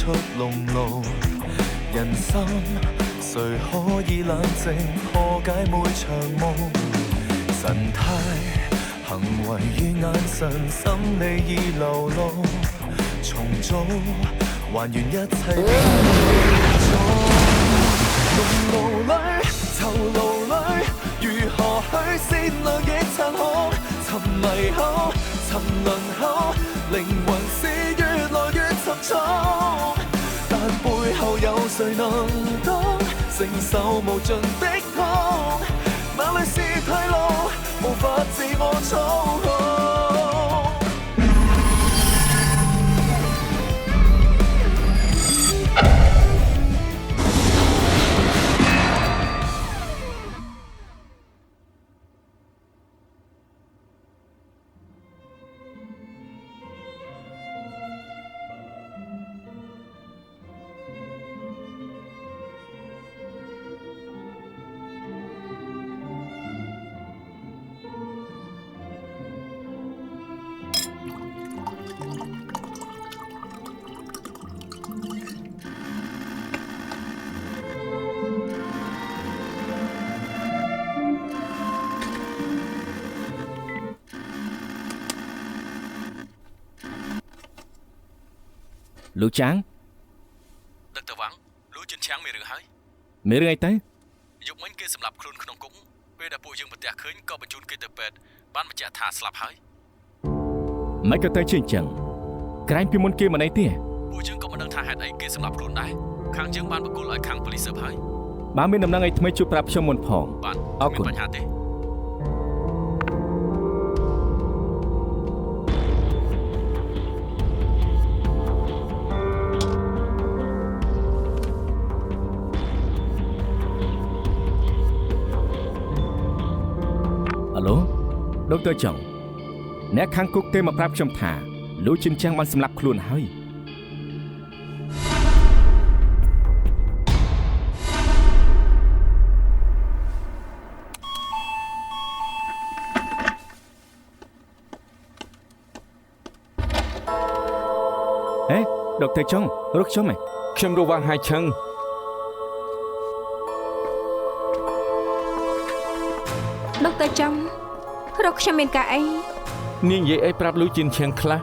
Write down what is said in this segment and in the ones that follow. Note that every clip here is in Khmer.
出籠路。人生誰可以冷靜破解每場夢？神態、行為與眼神，心理已流露，重組還原一切變中。濃霧裏、囚牢裏，如何去閃亮亦殘酷？沉迷後、沉淪後，靈魂是越來越沉重。但背後有誰能當承受無盡的痛？哪裏是退路？無法自我操控。Lũ trắng Đừng tự vắng, lũ trên trắng mày rửa hái. Mày rửa ai tới? Dục mấy kia sầm lập khuôn khung cũng. Bây đã bùi dương bật tẹt khơi có bật chun kia từ bệt. Ban mà chả thả sập hái. Mấy cái tay trên chẳng. Cái anh pin môn kia mà này tía. Bùi dương có một đằng thả hạt ấy kia sầm lập khuôn đái. Khang dương ban bật cột lại khang police sập hái. Ba mươi năm nay mấy chụp rap cho môn phòng. Bạn, mình bật hạt đấy. Alo, Dr. Chong. Nè khang cúc tê mà prap trong thả. Lũ chim trang ban xâm lập luôn hơi. Ê, Dr. Chong, rút cho mày.ខ្ញុំរវល់ហើយឆឹង Dr. Chong រកខ្ញុំមានការអី នាងនិយាយអីប្រាប់លូជីនឈៀងខ្លះ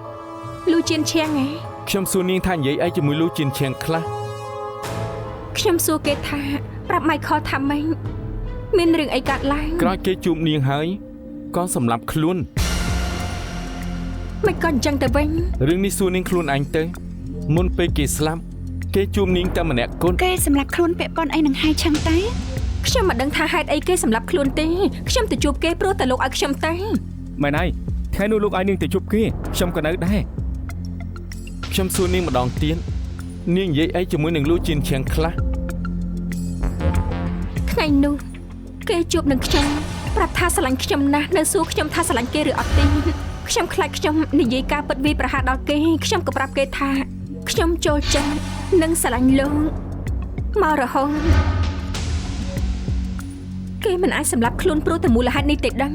លូជៀនឈៀងហ៎ ខ្ញុំសួរនាងថានិយាយអីជាមួយលូជីនឈៀងខ្លះ ខ្ញុំសួរគេថាប្រាប់ Michael ថាម៉េចមានរឿងអីកើតឡើង ក្រោយគេជួបនាងហើយក៏សម្លាប់ខ្លួន មិនក៏អញ្ចឹងទៅវិញ រឿងនេះសួរនាងខ្លួនឯងទៅមុនពេលគេស្លាប់គេជួបនាងតែម្នាក់គត់ គេសម្រាប់ខ្លួនពាក់ព័ន្ធអីនឹងហើយឆឹងតែ ខ្ញុំមិនដឹងថាហេតុអីគេសម្លាប់ខ្លួនទេខ្ញុំទៅជួបគេព្រោះតែលោកឲ្យខ្ញុំទៅ Mày này,ថ្ងៃនោះលោកឲ្យនាងទៅជួបគេខ្ញុំក៏នៅដែរ ខ្ញុំសួរនាងម្ដងទៀតនាងនិយាយអីជាមួយនឹងលូជីនឈៀងខ្លះ ថ្ងៃនោះគេជួបនឹងខ្ញុំប្រាប់ថាស្រឡាញ់ខ្ញុំណាស់នៅសួរខ្ញុំថាស្រឡាញ់គេឬអត់ទេខ្ញុំខ្លាចខ្ញុំនិយាយការពិតវាប្រហារដល់គេខ្ញុំក៏ប្រាប់គេថាខ្ញុំចូលចិត្តនិងស្រឡាញ់លោកមករហូតគេមិនអាចសម្លាប់ខ្លួនព្រោះតែមូលហេតុនេះទេដឹង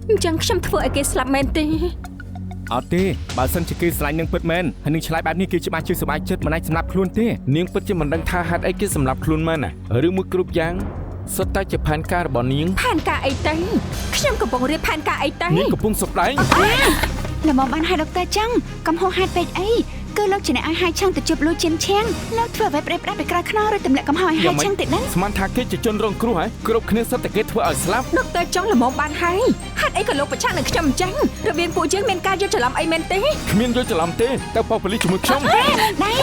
អញ្ចឹងខ្ញុំធ្វើឲ្យគេស្លាប់មែនទេ អត់ទេបើសិនជាគេស្រឡាញ់នឹងពិតមែនហើយនឹងឆ្លើយបែបនេះគេច្បាស់ជាសប្បាយចិត្តមិនអាចសម្លាប់ខ្លួនទេ នាងពិតជាមិនដឹងថាហេតុអីគេសម្លាប់ខ្លួនមែនណាឬមួយគ្រប់យ៉ាងសុទ្ធតែជាផែនការរបស់នាង ផែនការអីទៅខ្ញុំកំពុងរៀបផែនការអីទៅ នាងកំពុងសប្ដែង ល្មមបានហើយដុកទ័រចឹងកំហុសហេតុពេកអីគឺលោកជាអ្នកឲ្យហើយឆឹងទៅជួបលូជីនឈៀងលោកធ្វើអ្វីប្រេះផ្ដាស់ពីក្រោយខ្នងឬទម្លាក់កំហុសឲ្យហើយឆឹងទៅដឹង ស្មានថាគេជាជនរងគ្រោះហ៎គ្រប់គ្នាសុទ្ធតែគេធ្វើឲ្យស្លាប់ ដុកទ័រចង់ល្មមបានហើយហេតុអីក៏លោកប្រឆាំងនឹងខ្ញុំអញ្ចឹងរបៀងពួកយើងមានការយល់ច្រឡំអីមែនទេ គ្មានយល់ច្រឡំទេទៅប៉ប៉ូលីសជាមួយខ្ញុំ ដៃ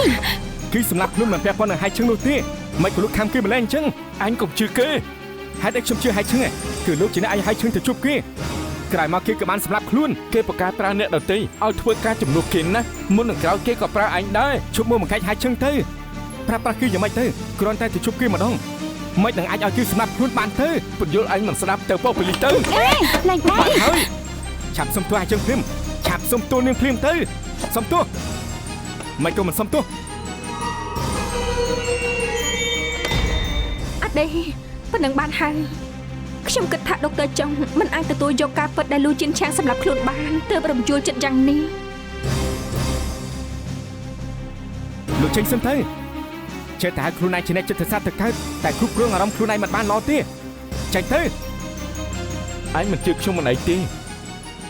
គឺសម្លាប់ខ្លួនមិនពាក់ព័ន្ធនឹងហេតុឈឹងនោះទេមិនក៏លោកខាំគេម្ល៉េះអញ្ចឹង អញកុំជឿគេ ហេតុអីខ្ញុំជឿហេតុឈឹងគឺលោកជាអ្នកឲ្យហេតុឈឹងទៅជួបគេក្រោយមកគេក៏បានសម្លាប់ខ្លួន គេប្រកាសប្រើអ្នកដទៃឲ្យធ្វើការជំនួសគេណាមុននឹងក្រោយគេក៏ប្រើអញដែរ ជប់មកបង្កាច់ហេតុឈឹងទៅប្រាប់គេយ៉ាងម៉េចទៅគ្រាន់តែទៅជួបគេម្ដងមិននឹងអាចឲ្យគេសម្លាប់ខ្លួនបានទៅ ពន្យល់អញមិនស្ដាប់ទៅប៉ប៉ូលីសទៅ ឡើងដៃ បានហើយឆាប់សុំទោសឲ្យជឹងភ្លាមឆាប់សុំទោសនាងភ្លាមទៅសុំទោសមិនក៏មិនសុំទោស អត់ទេប៉ុណ្ណឹងបានហើយខ្ញុំគិតថាដុកទ័រចង់មិនអាចទទួលយកការពិតដែលលូជីនឆាងសម្រាប់ខ្លួនបានទើបរំជួលចិត្តយ៉ាងនេះ លោកចេញសិនទៅចេះតែខ្លួនឯងជាអ្នកចិត្តសាស្ត្រទៅកើតតែគ្រប់គ្រងអារម្មណ៍ខ្លួនឯងមិនបានល្អទេចេញទៅ អញមិនជឿខ្ញុំមិនអីទេ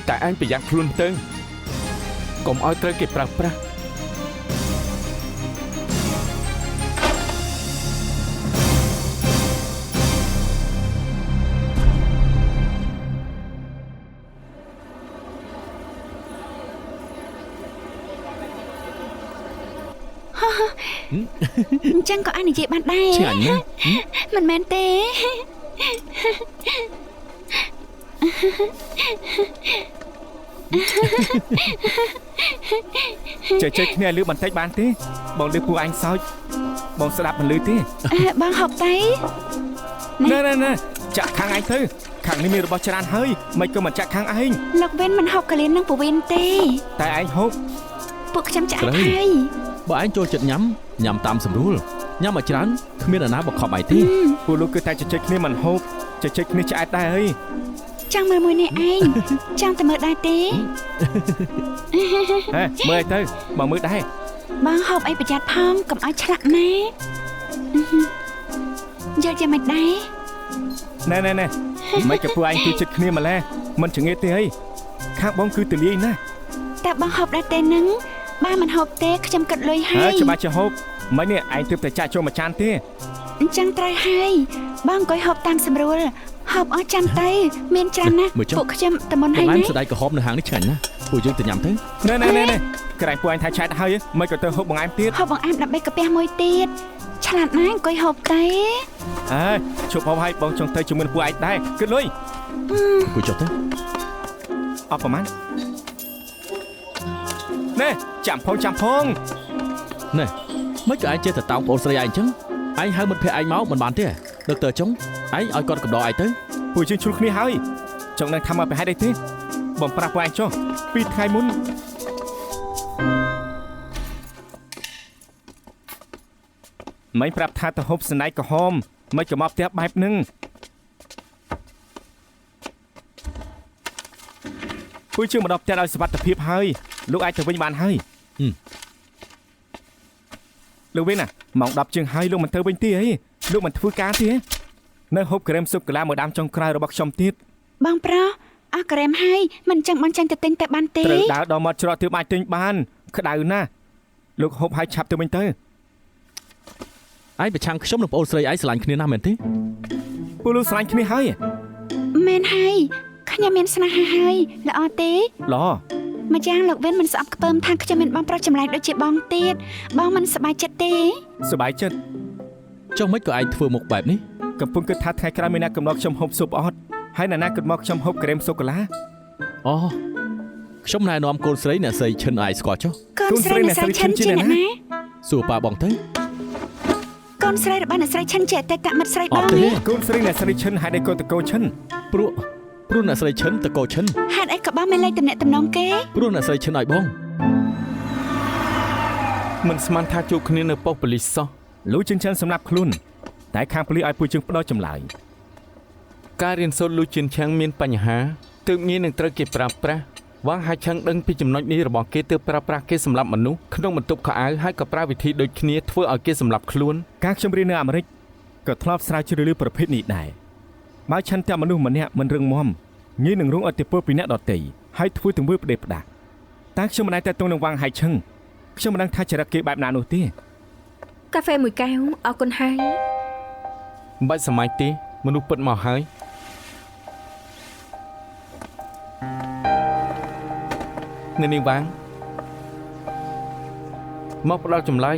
តែអញប្រយ័ត្នខ្លួនទៅកុំឲ្យត្រូវគេប្រើប្រាស់ អញ្ចឹងក៏អាចនិយាយបានដែរ ឆ្ងាញ់ណាស់ មិនមែនទេ ចេះគ្នាលឺបន្តិចបានទេបងលឺពួកអញសើចបងស្ដាប់មិនលឺទេ បងហូបទៅ ណែចាក់ខាងឯងទៅខាងនេះមានរបស់ច្រើនហើយមិនក៏មិនចាក់ខាងឯង លោកវិនមិនហូបកលៀននឹងពវិនទេ តែឯងហូប ពួកខ្ញុំឆ្អែតហើយ បើឯងចូលចិត្តញ៉ាំតាមស្រួលញ៉ាំឲ្យច្រើនគ្មានអាណាបង្ខំឯងទេ ពួកលោកគឺតែចេះគ្នាមិនហូបចេះគ្នាឆ្អែតដែរហើយ ចង់មើលមួយនេះឯងចង់តែមើលដែរទេ ហេមើលឲ្យទៅមកមើលដែរ បងហូបអីប្រយ័ត្នផងកុំឲ្យឆ្លាក់ណាយល់យ៉ាងម៉េចដែរ ណែមិនក៏ពួកឯងគឺចិត្តគ្នាម្ល៉េះមិនចង្អៀតទេអីខាងបងគឺទលាយណាស់ តែបងហូបដែរទេនឹងបើមិនហូបទេខ្ញុំគិតលុយហើ ហើ យ ច្បាស់ជាហូបមិននេះឯងទើបតែចាក់ចូលមួយចានទេ អញ្ចឹងត្រូវហើយបងអង្គុយហូបតាមស្រួលហូបអស់ចាំទៅមានច្រើនណាស់ពួកខ្ញុំតែមុនហើយ បន្លែ ណា ស្ដាយក្រហមនៅហាងនេះឆ្ងាញ់ណាស់ពួកយើងទៅញ៉ាំទៅ ណែក្រែងពួកឯងថាឆែតហើយមិនក៏ទៅហូបបង្អែមទៀត ហូបបង្អែមដើម្បីកាពះមួយទៀតឆ្លាតណាស់អង្គុយហូបទេ អើជប់ហូបឲ្យបងចង់ទៅជាមួយពួកឯងដែរគិតលុយ គួយចុះទៅ អត់ប្រហែលណែចាំផង ណែមិនក៏ឯងចេះតែតោងប្អូនស្រីឯងអញ្ចឹងឯងហៅមិត្តភក្តិឯងមកមិនបានទេដុកទ័រចុងឯងឲ្យគាត់កំដរឯងទៅ ពួកយើងជ្រុលគ្នាហើយចង់នឹងថាមកប្រហែលអីទេបងប្រាប់ពួកឯងចុះពីថ្ងៃមុនមិនប្រាប់ថាទៅហូបស្នៃក្រហមមិនក៏មកផ្ទះបែបហ្នឹងពួកយើងមកដល់ផ្ទះដោយសុវត្ថិភាពហើយលោកអាចទៅវិញបានហើយលោកវិញណាម៉ោង 10 ជាងហើយលោកមិនទៅវិញទេអីលោកមិនធ្វើការទេនៅហូបក្រែមស៊ុបកាឡាមួយដាំចុងក្រោយរបស់ខ្ញុំទៀត បងប្រុសអស់ក្រែមហើយមិនចឹងបងចាញ់ទៅទិញតែបានទេ ត្រូវដើរដល់មាត់ច្រកទើបអាចទិញបានក្តៅណាស់លោកហូបឲ្យឆាប់ទៅវិញទៅ ឯងប្រឆាំងខ្ញុំនិងប្អូនស្រីឯងស្រឡាញ់គ្នាណាស់មែនទេ ពួកលោកស្រឡាញ់គ្នាហើយ មែនហើយខ្ញុំមានស្នេហាហើយល្អទេ ឡ ម្យ៉ាងលោកវិនមិនស្អប់ខ្ពើមថាខ្ញុំមានបងប្រុសចម្លែកដូចជាបងទៀតបងមិនសប្បាយចិត្តទេ សប្បាយចិត្ត ចុះមិនក៏ឯងធ្វើមុខបែបនេះ កំពុងគិតថាថ្ងៃក្រោយមានអ្នកកំណត់ខ្ញុំហូបស៊ុបអត់ហើយអ្នកណាគិតមកខ្ញុំហូបក្រែមស៊ុបកាឡា អូខ្ញុំណែនាំកូនស្រីអ្នកស្រីឈិនឯងស្គាល់ចុះ កូនស្រីអ្នកស្រីឈិនជាអ្នកណា សួរប៉ាបងទៅ កូនស្រីរបស់អ្នកស្រីឈិនជាអតីតមិត្តស្រីបងនេះ កូនស្រីអ្នកស្រីឈិនហេតុអីក៏តកោឈិន ព្រោះអ្នកស្រីឈិនតកោឈិន ហេតុអីក៏បងមានលេខតំណែងតំណងគេ ព្រោះអ្នកស្រីឈិនឲ្យបង មិនស្មានថាជួបគ្នានៅប៉ុស្តិ៍ប៉ូលីសសោះ លោកជិនឈិនសម្រាប់ខ្លួនតែខាងប៉ូលីសឲ្យពួកយើងផ្ដោតចម្លើយ ការរៀនសូត្រលូជៀនឆាំងមានបញ្ហាទើបងាយនឹងត្រូវគេប្រើប្រាស់វ៉ាងហាឆាំងដឹងពីចំណុចនេះរបស់គេទើបប្រើប្រាស់គេសម្រាប់មនុស្សក្នុងបន្ទប់ខោអាវហើយក៏ប្រើវិធីដូចគ្នាធ្វើឲ្យគេសម្លាប់ខ្លួន ការខ្ញុំរៀននៅអាមេរិកក៏ធ្លាប់ស្រាវជ្រាវលើប្រភេទនេះដែរបើឆិនតែមនុស្សម្នាក់មិនរឹងមាំងាយនឹងរងឥទ្ធិពលពីអ្នកដទៃហើយធ្វើទង្វើផ្ដេសផ្ដាសតែខ្ញុំមិនដែលតែតងនឹងវ៉ាងហាឆាំងខ្ញុំមិនដឹងថាចរិតគេបែបណានោះទេ កាហ្វេមួយកែវអរគុណហើយ មិនបាច់សម័យទេមនុស្សពិតមកហើយនៅនេះវ៉ាងមកផ្ដល់ចម្លើយ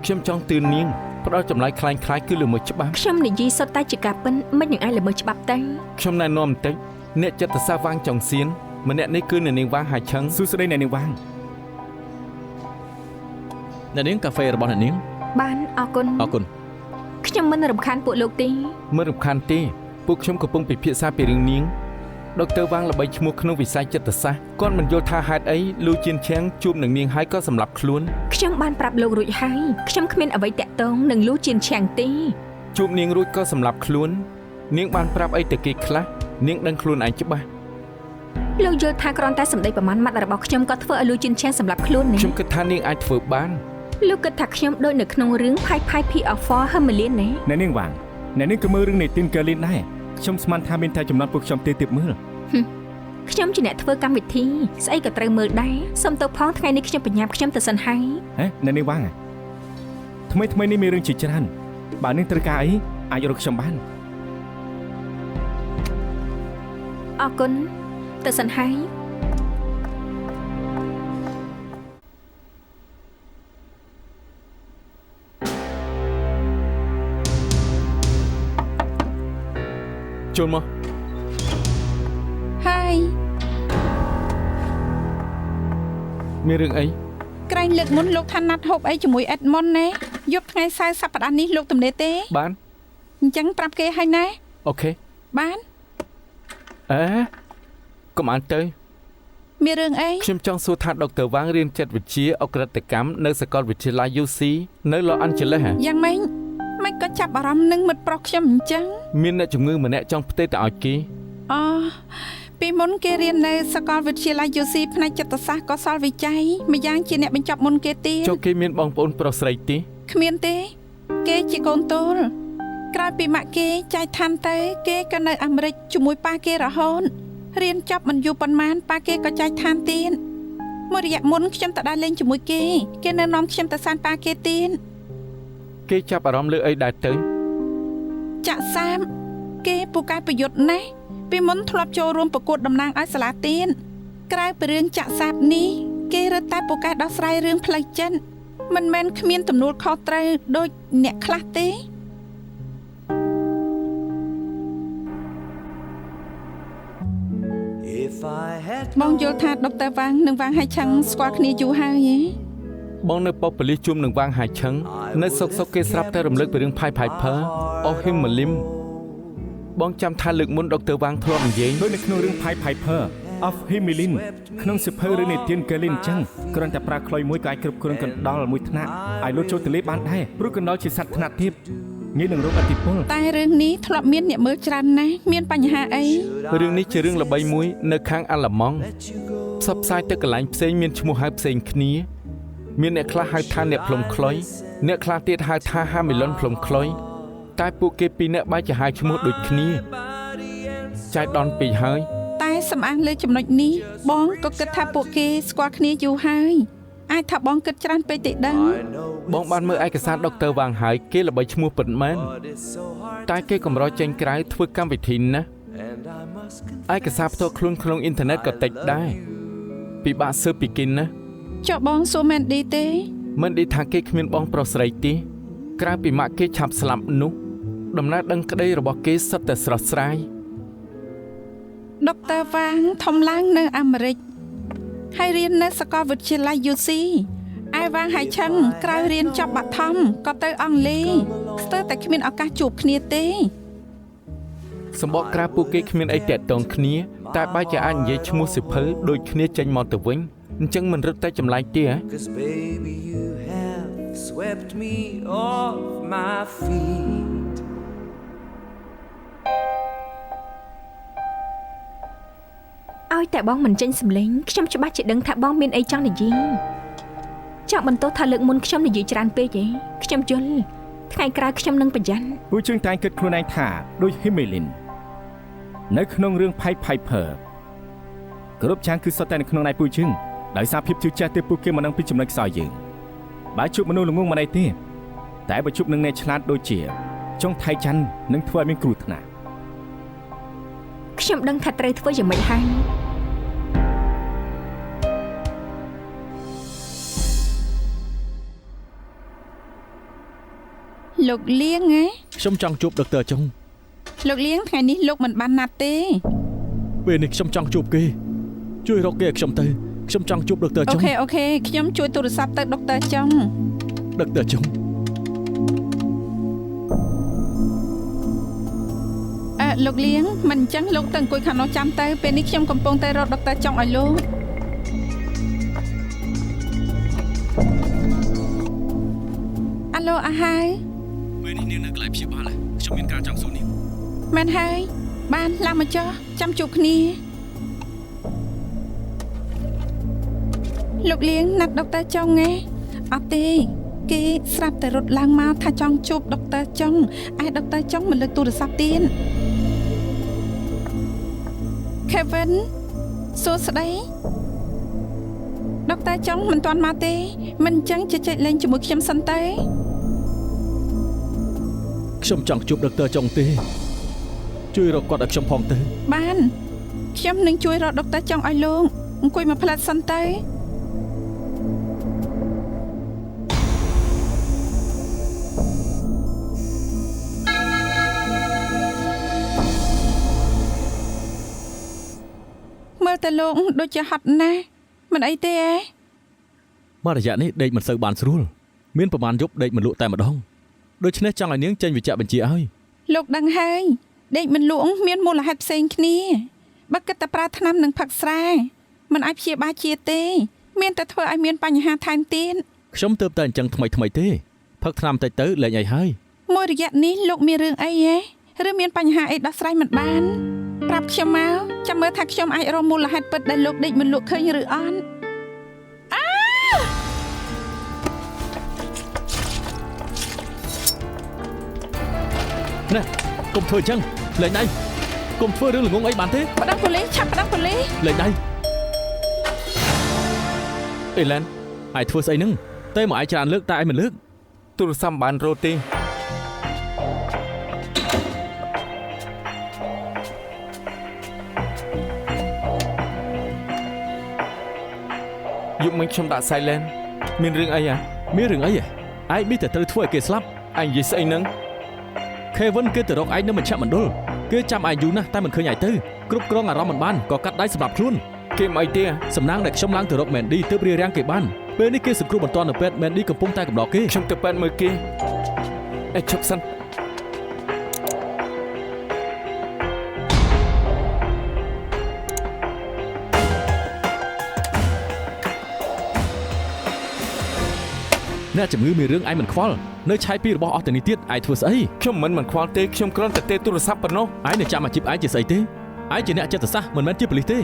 ខ្ញុំចង់ទឿននាងផ្ដល់ចម្លើយคล้ายៗគឺល្មើសច្បាប់ ខ្ញុំនិយាយសុទ្ធតែជាការពិនមិននឹងអាចល្មើសច្បាប់ទេ ខ្ញុំណែនាំបន្តិចអ្នកចិត្តសាស្ត្រវ៉ាងចុងសៀនម្នាក់នេះគឺអ្នកនាងវ៉ាងហាឆឹង សួស្ដីអ្នកនាងវ៉ាង អ្នកនាងកាហ្វេរបស់អ្នកនាង បានអរគុណ អរគុណ ខ្ញុំមិនរំខានពួកលោកទេ មិនរំខានទេពួកខ្ញុំកំពុងពិភាក្សាពីរឿងនាងដុកទ័រវ៉ាងល្បីឈ្មោះក្នុងវិស័យចិត្តសាស្ត្រគាត់មិនយល់ថាហេតុអីលូជៀនឆាំងជួបនឹងនាងហើយក៏សម្លាប់ខ្លួន ខ្ញុំបានប្រាប់លោករួចហើយខ្ញុំគ្មានអ្វីតាក់ទងនឹងលូជៀនឆាំងទេ ជួបនាងរួចក៏សម្លាប់ខ្លួននាងបានប្រាប់អីទៅគេខ្លះនាងដឹងខ្លួនឯងច្បាស់ លោកយល់ថាគ្រាន់តែសម្ដីប្រមាណម៉ាត់របស់ខ្ញុំក៏ធ្វើឲ្យលូជៀនឆាំងសម្លាប់ខ្លួននេះ ខ្ញុំគិតថានាងអាចធ្វើបាន លោកគិតថាខ្ញុំដូចនៅក្នុងរឿងផាយភីអហ្វហឺម៉ាលៀនណា អ្នកនាងវាងអ្នកនាងក៏មើលរឿងនៃទីនកើលីនដែរខ្ញុំស្មានថាមានតែចំនួនពួកខ្ញុំទេទៀតមើល ខ្ញុំជាអ្នកធ្វើកម្មវិធីស្អីក៏ត្រូវមើលដែរសុំទោសផងថ្ងៃនេះខ្ញុំបញ្ញាប់ខ្ញុំទៅសិនហើយ ហេអ្នកនាងវាងថ្មីនេះមានរឿងជាច្រើនបើនាងត្រូវការអីអាចរកខ្ញុំបាន អរគុណទៅសិនហើយ ចូលមក ហើយ មានរឿងអី ក្រែងលើកមុនលោកថាណាត់ហូបអីជាមួយអេដមុនណាយប់ថ្ងៃសៅរ៍សប្តាហ៍នេះលោកទំនេរទេ បាន អញ្ចឹងប្រាប់គេហើយណា អូខេ បាន កុំអានទៅ មានរឿងអី ខ្ញុំចង់សួរថាដុកទ័រវាងរៀនចិត្តវិទ្យាអក្រិតកម្មនៅសាកលវិទ្យាល័យ UC នៅឡូអាន់ជេលេស យ៉ាងម៉េចមិនក៏ចាប់អារម្មណ៍នឹងមិត្តប្រុសខ្ញុំអញ្ចឹង មានអ្នកជំងឺម្នាក់ចង់ផ្ទេរទៅឲ្យគេ អូពីមុនគេរៀននៅសាកលវិទ្យាល័យ UC ផ្នែកចិត្តសាស្ត្រកុសលវិច័យម្យ៉ាងជាអ្នកបញ្ចប់មុនគេទៀត ចុះគេមានបងប្អូនប្រុសស្រីទេ គ្មានទេគេជាកូនតូលក្រោយពីម៉ាក់គេចែកឋានទៅគេក៏នៅអាមេរិកជាមួយប៉ាគេរហូតរៀនចប់មិនយូរប៉ុន្មានប៉ាគេក៏ចែកឋានទៀតមួយរយៈមុនខ្ញុំទៅដើរលេងជាមួយគេនៅនាំខ្ញុំទៅសានប៉ាគេទៀត គេចាប់អារម្មណ៍លើអីដែរទៅ ចាក់សាមគេពូកែប្រយុទ្ធណាស់ពីមុនធ្លាប់ចូលរួមប្រកួតតំណាងឲ្យសាលាទៀនក្រៅពីរឿងចាក់សាបនេះគេរត់តែពូកែដោះស្រាយរឿងផ្លូវចិត្តមិនមែនគ្មានទំនួលខុសត្រូវដូចអ្នកខ្លះទេបងយល់ថាដុកទ័រវាងនិងវាងហៃឆឹងស្គាល់គ្នាយូរហើយហ៎ បងនៅប៉ុស្តិ៍ប៉ូលីសជួមនឹងវាងហាយឆឹងនៅសុកគេស្រាប់តែរំលឹកពីរឿងផាយផើអូហ៊ីមម៉ាលីមបងចាំថាលើកមុនដុកទ័រវាងធ្លាប់និយាយ ដូចនៅក្នុងរឿង Piper of Himelin ក្នុងសិភៅរឿងនៃទៀនកើលីនអញ្ចឹងគ្រាន់តែប្រើខ្លុយមួយក៏អាចគ្រប់គ្រងកណ្ដុរមួយថ្នាក់ឲ្យលូតចូលទលេបានដែរព្រោះកណ្ដុរជាសត្វថ្នាក់ទាបងាយនឹងរងឥទ្ធិពល តែរឿងនេះធ្លាប់មានអ្នកមើលច្រើនណាស់មានបញ្ហាអី រឿងនេះជារឿងល្បីមួយនៅខាងអាល្លឺម៉ង់ផ្សព្វផ្សាយទៅកន្លែងផ្សេងមានឈ្មោះហៅផ្សេងគ្នាមានអ្នកខ្លះហៅថាអ្នកផ្លុំខ្លុយអ្នកខ្លះទៀតហៅថាហាមីឡុនផ្លុំខ្លុយតែពួកគេពីរនាក់បែរជាហៅឈ្មោះដូចគ្នាចៃដន្យពេកហើយ តែសំអាងលើចំណុចនេះបងក៏គិតថាពួកគេស្គាល់គ្នាយូរហើយអាចថាបងគិតច្រើនពេកទេដឹង បងបានមើលឯកសារដុកទ័រវាងហើយគេល្បីឈ្មោះពិតមែនតែគេកម្រចេញក្រៅធ្វើកម្មវិធីណាឯកសារផ្ទាល់ខ្លួនក្នុងអ៊ីនធឺណិតក៏តិចដែរពិបាកស៊ើបពីគេណា ចុះបងសួរមែនឌីទេ មិនឌីថាគេគ្មានបងប្រុសស្រីទេក្រៅពីម៉ាក់គេឆាប់ស្លាប់នោះដំណើរដឹងក្តីរបស់គេសុទ្ធតែស្រស់ស្រាយ ដុកទ័រវាងធំឡើងនៅអាមេរិកហើយរៀននៅសាកលវិទ្យាល័យ UC ឯវាងហៃឆឹងក្រៅរៀនចប់បឋមក៏ទៅអង់គ្លេសស្ទើរតែគ្មានឱកាសជួបគ្នាទេ សម្បកក្រៅពួកគេគ្មានអីតាក់ទងគ្នាតែបែរជាអាចនិយាយឈ្មោះសិភៅដូចគ្នាចេញមកទៅវិញអញ្ចឹងមិនរឹតតែចម្លែកទេហ៎ 'Cause baby you have swept me off my feet. ឲ្យតែបងមិនចេញសម្លេងខ្ញុំច្បាស់ជាដឹងថាបងមានអីចង់និយាយចង់បន្ទោសថាលើកមុនខ្ញុំនិយាយច្រើនពេកទេខ្ញុំយល់ថ្ងៃក្រោយខ្ញុំនឹងប្រយ័ត្ន ពួកយើងតែងគិតខ្លួនឯងថាដូច Himelin នៅក្នុងរឿង Piper គ្រប់យ៉ាងគឺសុទ្ធតែនៅក្នុងដៃពួកយើងដោយសារភាពជឿជាក់ទៅពួកគេមិនដឹងពីចំណុចខ្សោយយើងបើជួបមនុស្សល្ងងមិនអីទេតែបើជួបនឹងអ្នកឆ្លាតដូចជាចុងថៃច័ន្ទនឹងធ្វើឲ្យមានគ្រោះថ្នាក់ ខ្ញុំដឹងថាត្រូវធ្វើយ៉ាងម៉េចហើយ លោកលៀងហ៎ ខ្ញុំចង់ជួបដុកទ័រចុង លោកលៀងថ្ងៃនេះលោកមិនបានណាត់ទេ ពេលនេះខ្ញុំចង់ជួបគេជួយរកគេឲ្យខ្ញុំទៅខ្ញុំចង់ជួបដុកទ័រចុង អូខេខ្ញុំជួយទូរស័ព្ទទៅដុកទ័រចុង ដុកទ័រចុង លោកលៀងមិនអញ្ចឹងលោកទៅអង្គុយខាងនោះចាំទៅពេលនេះខ្ញុំកំពុងតែរកដុកទ័រចុងឲ្យលោកអាឡូអាហើយ ពេលនេះនាងនៅកន្លែងព្យាបាលខ្ញុំមានការចង់សួរនាង មែនហើយបានឡើងមកចុះចាំជួបគ្នាលោកលៀងណាត់ដុកទ័រចុងហ៎អត់ទេ គេស្រាប់តែរត់ឡើងមកថាចង់ជួបដុកទ័រចុងឯដុកទ័រចុងមិនលើកទូរស័ព្ទទៀត Kevin សួស្តីដុកទ័រចុងមិនទាន់មកទេមិនអញ្ចឹងជជែកលេងជាមួយខ្ញុំសិនទេ ខ្ញុំចង់ជួបដុកទ័រចុងទេជួយរកគាត់ឲ្យខ្ញុំផងទៅ បានខ្ញុំនឹងជួយរកដុកទ័រចុងឲ្យលោកអង្គុយមកផ្លែតសិនទៅមើលតែលោកដូចជាហត់ណាស់មិនអីទេអេ មករយៈនេះដេកមិនសូវបានស្រួលមានប្រមាណយប់ដេកមិនលក់តែម្ដងដូច្នេះចង់ឲ្យនាងចេញវិជ្ជបញ្ជាឲ្យ លោកដឹងហើយដេកមិនលក់មានមូលហេតុផ្សេងគ្នាបើគិតតែប្រើថ្នាំនិងផឹកស្រាមិនអាចព្យាបាលជាទេមានតែធ្វើឲ្យមានបញ្ហាថែមទៀត ខ្ញុំទើបតែអញ្ចឹងថ្មីទេផឹកថ្នាំតិចទៅលែងអីហើយ មួយរយៈនេះលោកមានរឿងអីហ៎ឬមានបញ្ហាអីដោះស្រាយមិនបានប្រាប់ខ្ញុំមកចាំមើលថាខ្ញុំអាចរកមូលហេតុពិតដែលលោកដេកមិនលក់ឃើញឬអត់ ណែកុំធ្វើអញ្ចឹងលែងដៃកុំធ្វើរឿងល្ងងអីបានទេ បដិប៉ូលីសឆាប់បដិប៉ូលីស លែងដៃអេឡែនឯងធ្វើស្អីហ្នឹងតែមកឯងច្រើនលើកតែឯងមិនលើក ទូរស័ព្ទបានរត់ទេយប់មិញខ្ញុំដាក់ silent មានរឿងអីហ៎ មានរឿងអីឯងមានតែត្រូវធ្វើឲ្យគេស្លាប់ ឯងនិយាយស្អីហ្នឹង Kevin គេទៅរកឯងនៅមជ្ឈមណ្ឌលគេចាំឯងយូរណាស់តែមិនឃើញឯងទៅគ្រប់គ្រងអារម្មណ៍មិនបានក៏កាត់ដៃសម្រាប់ខ្លួន គេមិនអីទេ សំណាងដែលខ្ញុំឡើងទៅរក Mandy ទើបរារាំងគេបានពេលនេះគេសង្គ្រោះបន្ទាន់នៅពេទ្យ Mandy កំពុងតែកំដរគេ ខ្ញុំទៅពេទ្យមើលគេឯងឈប់សិន អ្នកជំងឺមានរឿងឯងមិនខ្វល់នៅឆាយពីរបស់អស់ទៅនេះទៀតឯងធ្វើស្អី ខ្ញុំមិនខ្វល់ទេខ្ញុំគ្រាន់តែទេទូរស័ព្ទប៉ុណ្ណោះ ឯងនឹងចាំអាជីពឯងជាស្អីទេឯងជាអ្នកចិត្តសាស្ត្រមិនមែនជាប៉ូលីសទេឯ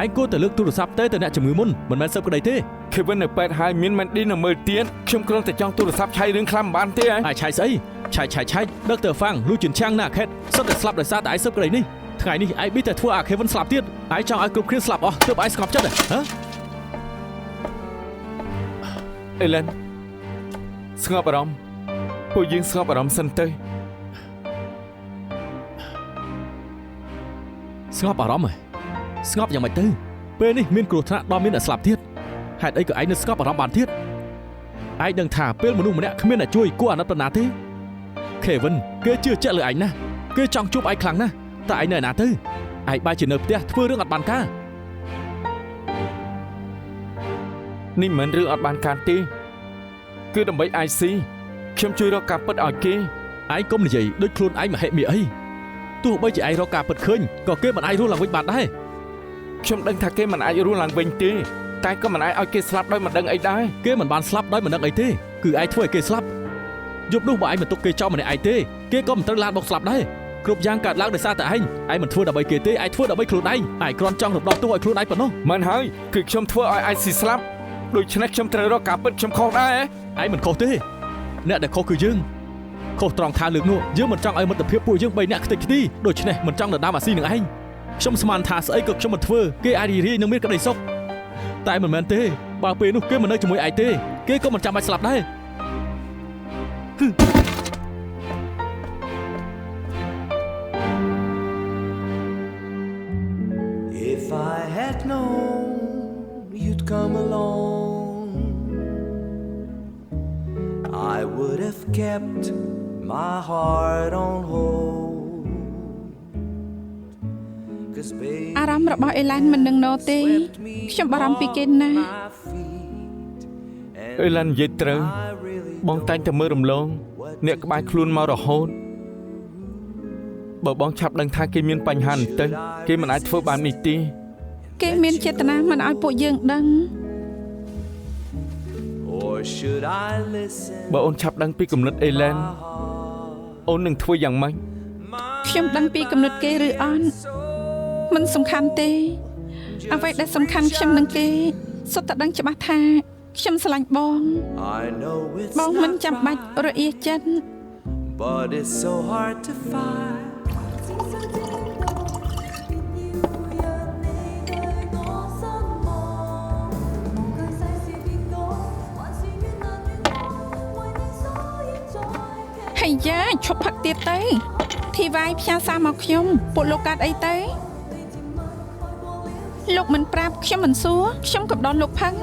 ងគួរតែលើកទូរស័ព្ទទៅអ្នកជំងឺមុនមិនមែនស៊ើបក្តីទេ Kevin នៅពេទ្យហើយមាន Mandy នៅមើលទៀតខ្ញុំគ្រាន់តែចង់ទូរស័ព្ទឆាយរឿងខ្លះមិនបានទេ ឯងឆាយស្អីឆាយដឹកទៅហ្វាំងលូជិនឆាំងណាខេតសុទ្ធតែស្លាប់ដោយសារតែឯងស៊ើបក្តីនេះថ្ងៃនេះឯងប៊ីតែធ្វើអា Kevin ស្លាប់ទៀតឯងចង់ឲ្យគ្រប់គ្នាស្លាប់អស់ទើបឯងស្ងប់ចិត្តហ៎ អេឡែនស្ងប់អារម្មណ៍ពួកយើងស្ងប់អារម្មណ៍សិនទៅ ស្ងប់អារម្មណ៍ហ៎ស្ងប់យ៉ាងម៉េចទៅពេលនេះមានគ្រោះថ្នាក់ដល់មានអ្នកស្លាប់ទៀតហេតុអីក៏ឯងនៅស្ងប់អារម្មណ៍បានទៀតឯងដឹងថាពេលមនុស្សម្នាក់គ្មានអ្នកជួយគួរអាណិតប៉ុណ្ណាទេ Kevin គេជឿជាក់លើឯងណាស់គេចង់ជួបឯងខ្លាំងណាស់តែឯងនៅណាទៅឯងបែរជានៅផ្ទះធ្វើរឿងអត់បានការ នេះមិនមែនរឿងអត់បានការទេគឺដើម្បី IC ខ្ញុំជួយរកការពិតឲ្យគេ ឯងកុំនិយាយដូចខ្លួនឯងមហិមាអីទោះបីជាឯងរកការពិតឃើញក៏គេមិនអាចរស់ឡើងវិញបានដែរ ខ្ញុំដឹងថាគេមិនអាចរស់ឡើងវិញទេតែក៏មិនអាចឲ្យគេស្លាប់ដោយមិនដឹងអីដែរ គេមិនបានស្លាប់ដោយមិនដឹងអីទេគឺឯងធ្វើឲ្យគេស្លាប់យប់នោះបើឯងមិនទុកគេចោលម្នាក់ឯងទេគេក៏មិនត្រូវឡានមកស្លាប់ដែរគ្រប់យ៉ាងកើតឡើងដោយសារតែឯងមិនធ្វើដើម្បីគេទេឯងធ្វើដើម្បីខ្លួនឯងគ្រាន់ចង់រំដោះទោសឲ្យខ្លួនឯងប៉ុណ្ណោះ មិនហើយគឺខ្ញុំធ្វើឲ្យ IC ស្លាប់ដូច្នេះខ្ញុំត្រូវរកការពិតខ្ញុំខុសដែរ ឯងមិនខុសទេអ្នកដែលខុសគឺយើងខុសត្រង់ថាលើកនោះយើងមិនចង់ឲ្យមិត្តភាពពួកយើង3នាក់ខ្ទេចខ្ទីដូច្នេះមិនចង់ដណ្ដើមអាស៊ីនឹងឯងខ្ញុំស្មានថាស្អីក៏ខ្ញុំមិនធ្វើគេអាចរីរាយនឹងមានក្តីសុខតែមិនមែនទេបើពេលនោះគេមិននៅជាមួយឯងទេគេក៏មិនចាំបាច់ស្លាប់ដែរ If I had known you'd come along I would have kept my heart on hold អារម្មណ៍របស់អេឡែនមិននឹងណទេខ្ញុំបារម្ភពីគេណាស់ អេឡែននិយាយត្រូវបងតែងតែមើលរំលងអ្នកក្បែរខ្លួនមករហូតបើបងឆាប់ដឹងថាគេមានបញ្ហាបន្តិចគេមិនអាចធ្វើបាននេះទេ គេមានចេតនាមិនឲ្យពួកយើងដឹង បើអូនឆាប់ដឹងពីគំនិតអេឡែនអូននឹងធ្វើយ៉ាងម៉េច ខ្ញុំដឹងពីគំនិតគេឬអត់មិនសំខាន់ទេអ្វីដែលសំខាន់ខ្ញុំនឹងគេសុទ្ធតែដឹងច្បាស់ថា ខ្ញុំស្រឡាញ់បង I know it's បងមិន not ចាំបាច់ right, រអៀសចិត្ត but it's so hard to find. ហើយយ៉ាឈប់ផឹកទៀតទៅធីវ៉ៃផ្ញើសារមកខ្ញុំពួកលោកកាត់អីទៅលោកមិនប្រាប់ខ្ញុំមិនសួរខ្ញុំក៏ដល់លោកផឹក